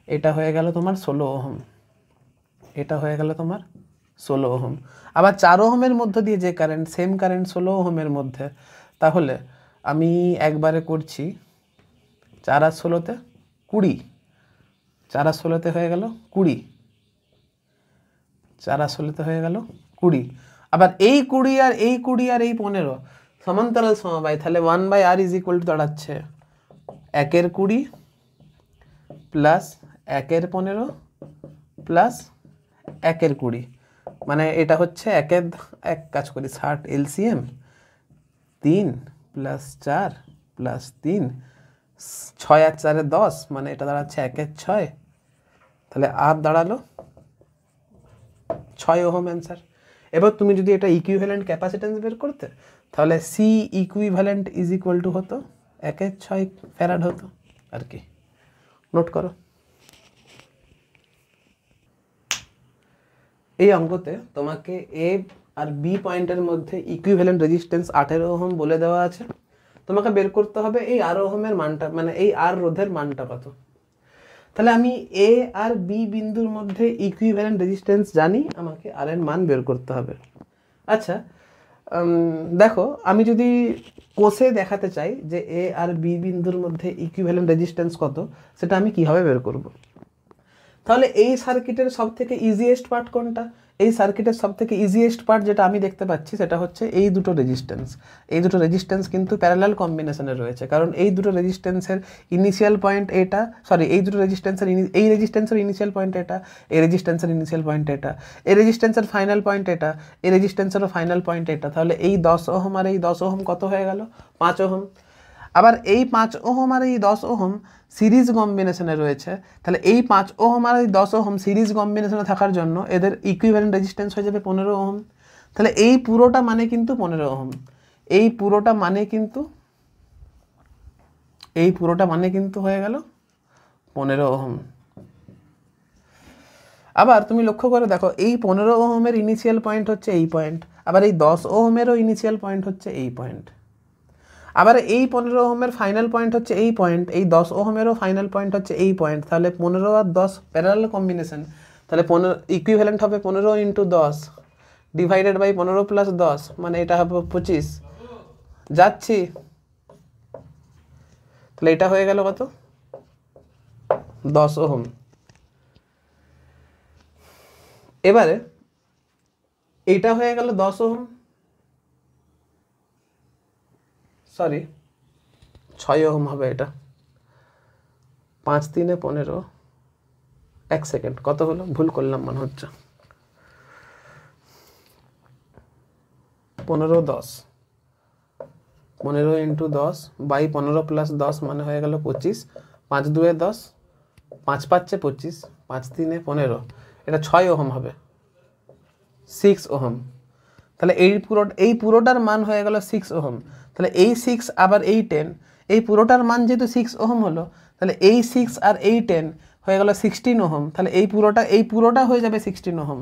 এটা হয়ে গেল তোমার 16 ওহম, এটা হয়ে গেল তোমার 16 ওহম। আবার 4 ওহমের মধ্য দিয়ে যে কারেন্ট সেম কারেন্ট 16 ওহমের মধ্যে, তাহলে আমি একবারে করছি 4 আর 16তে 20, 4 আর 16তে হয়ে গেল 20, 4 আর 16তে হয়ে গেল 20। আবার এই 20 আর এই 20 আর এই 15 সমান্তরাল সমবায়, তাহলে 1/r = দাঁড়াচ্ছে 1 এর 20 প্লাস 1 এর 15 প্লাস 1 এর 20, মানে এটা হচ্ছে 1 কাজ করি 60 LCM 3 + 4 + 3 6 আর 4 10, মানে এটা দাঁড়াচ্ছে 1 এর 6, তাহলে আর দাঁড়ালো 6 ওহম অ্যান্সার। এবার তুমি যদি এটা ইকুইভ্যালেন্ট ক্যাপাসিট্যান্স বের করতে, তাহলে সি ইকুইভ্যালেন্ট = হতো 1 এর 6 ফ্যারাড হতো আর কি। নোট করো। এই অঙ্কতে তোমাকে এ আর বি পয়েন্টের মধ্যে ইকুইভ্যালেন্ট রেজিস্ট্যান্স 18 ওহম বলে দেওয়া আছে। তোমাকে বের করতে হবে এই আর ওহমের মানটা, মানে এই আর রোধের মানটা কত। তাহলে আমি এ আর বি বিন্দুর মধ্যে ইকুইভ্যালেন্ট রেজিস্ট্যান্স জানি, আমাকে আর এর মান বের করতে হবে। আচ্ছা দেখো, আমি যদি কোষে দেখাতে চাই যে এ আর বি বিন্দুর মধ্যে ইকুইভ্যালেন্ট রেজিস্ট্যান্স কত, সেটা আমি কিভাবে বের করব। তাহলে এই সার্কিটের সবথেকে ইজিয়েস্ট পার্ট কোনটা? এই সার্কিটের সবথেকে ইজিয়েস্ট পার্ট যেটা আমি দেখতে পাচ্ছি সেটা হচ্ছে এই দুটো রেজিস্ট্যান্স। এই দুটো রেজিস্ট্যান্স কিন্তু প্যারালাল কম্বিনেশনে রয়েছে, কারণ এই দুটো রেজিস্ট্যান্সের ইনিশিয়াল পয়েন্ট এটা, সরি এই দুটো রেজিস্ট্যান্সের এই রেজিস্ট্যান্সের ইনিশিয়াল পয়েন্ট এটা, এই রেজিস্ট্যান্সের ইনিশিয়াল পয়েন্ট এটা, এই রেজিস্ট্যান্সের ফাইনাল পয়েন্ট এটা, এই রেজিস্ট্যান্সেরও ফাইনাল পয়েন্ট এটা। তাহলে এই 10 ওহম আর এই 10 ওহম কত হয়ে গেল? 5 ওহম। আবার এই 5 ওহম আর এই 10 ওহম সিরিজ কম্বিনেশনে রয়েছে, তাহলে এই 5 ওহম আর এই 10 ওহম সিরিজ কম্বিনেশনে থাকার জন্য এদের ইকুইভ্যালেন্ট রেজিস্ট্যান্স হয়ে যাবে 15 ওহম। তাহলে এই পুরোটা মানে কিন্তু 15 ওহম, এই পুরোটা মানে কিন্তু হয়ে গেল 15 ওহম। আবার তুমি লক্ষ্য করে দেখো, এই 15 ওহমের ইনিশিয়াল পয়েন্ট হচ্ছে এই পয়েন্ট, আবার এই 10 ওহমেরও ইনিশিয়াল পয়েন্ট হচ্ছে এই পয়েন্ট, আবার এই 15 ওহমের ফাইনাল পয়েন্ট হচ্ছে এই পয়েন্ট, এই 10 ওহমেরও ফাইনাল পয়েন্ট হচ্ছে এই পয়েন্ট। তাহলে 15 আর 10 প্যারালাল কম্বিনেশন, তাহলে 15 ইকুইভ্যালেন্ট হবে 15 × 10 ডিভাইডেড বাই 15 + 10, মানে এটা হবে 25। যাচ্ছি, তাহলে এটা হয়ে গেল কত? 10 ওহম। এবারে এইটা হয়ে গেল 10 ওহম, সরি 6 ওহম হবে এটা, 5 × 3 = 15, 1 সেকেন্ড কত হলো, ভুল করলাম মনে হচ্ছে, 15 10, 15 × 10 বাই 15 + 10 মানে হয়ে গেল 25, 5 2 10, 5 5 25, 5 3 15, এটা 6 ওহম হবে, 6 ওহম। তাহলে এই পুরোটার মান হয়ে গেল 6 ওহম। তাহলে এই 6 আবার এই 10, এই পুরোটার মান যেহেতু 6 ওহম হলো, তাহলে এই 6 আর এই 10 হয়ে গেল 16 ওহম। তাহলে এই পুরোটা হয়ে যাবে 16 ওহম,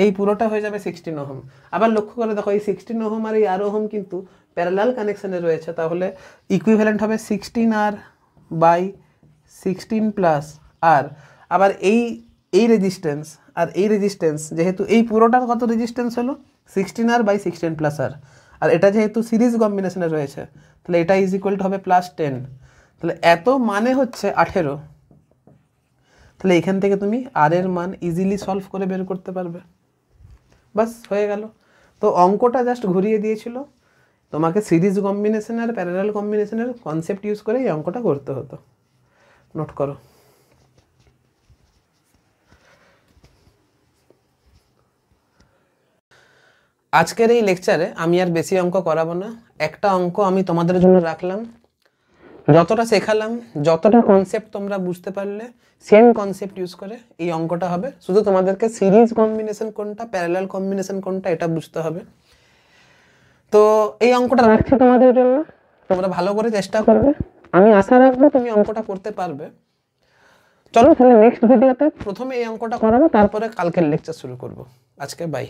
এই পুরোটা হয়ে যাবে 16 ওহম। আবার লক্ষ্য করে দেখো, এই 16 ওহম আর এই আর ওহম কিন্তু প্যারালাল কানেকশনে রয়েছে, তাহলে ইকুইভ্যালেন্ট হবে 16R/16 16 প্লাস আর আবার এই রেজিস্ট্যান্স আর এই রেজিস্ট্যান্স, যেহেতু এই পুরোটার কত রেজিস্ট্যান্স হলো 16 আর বাই 16 প্লাস আর এটা যেহেতু সিরিজ কম্বিনেশনে রয়েছে তাহলে এটা ইজ ইকুয়াল টু হবে +10, তাহলে এত মানে হচ্ছে 18। তাহলে এখান থেকে তুমি আর এর মান ইজিলি সলভ করে বের করতে পারবে, বাস হয়ে গেল। তো অঙ্কটা জাস্ট ঘুরিয়ে দিয়েছিল, তোমাকে সিরিজ কম্বিনেশন আর প্যারালাল কম্বিনেশনের কনসেপ্ট ইউজ করে এই অঙ্কটা করতে হতো। নোট করো। আজকের এই লেকচারে আমি আর বেশি অঙ্ক করাবো না, একটা অঙ্ক আমি তোমাদের জন্য রাখলাম, যতটা শেখালাম, যতটা কনসেপ্ট তোমরা বুঝতে পারলে সেম কনসেপ্ট ইউজ করে এই অঙ্কটা হবে। শুধু তোমাদেরকে সিরিজ কম্বিনেশন কোনটা, প্যারালাল কম্বিনেশন কোনটা এটা বুঝতে হবে। তো এই অঙ্কটা রাখছি তোমাদের জন্য, তোমরা ভালো করে চেষ্টা করবে, আমি আশা রাখবো তুমি অঙ্কটা করতে পারবে। চলো তাহলে নেক্সট ভিডিওতে প্রথমে এই অঙ্কটা করাবো, তারপরে কালকের লেকচার শুরু করব। আজকে বাই।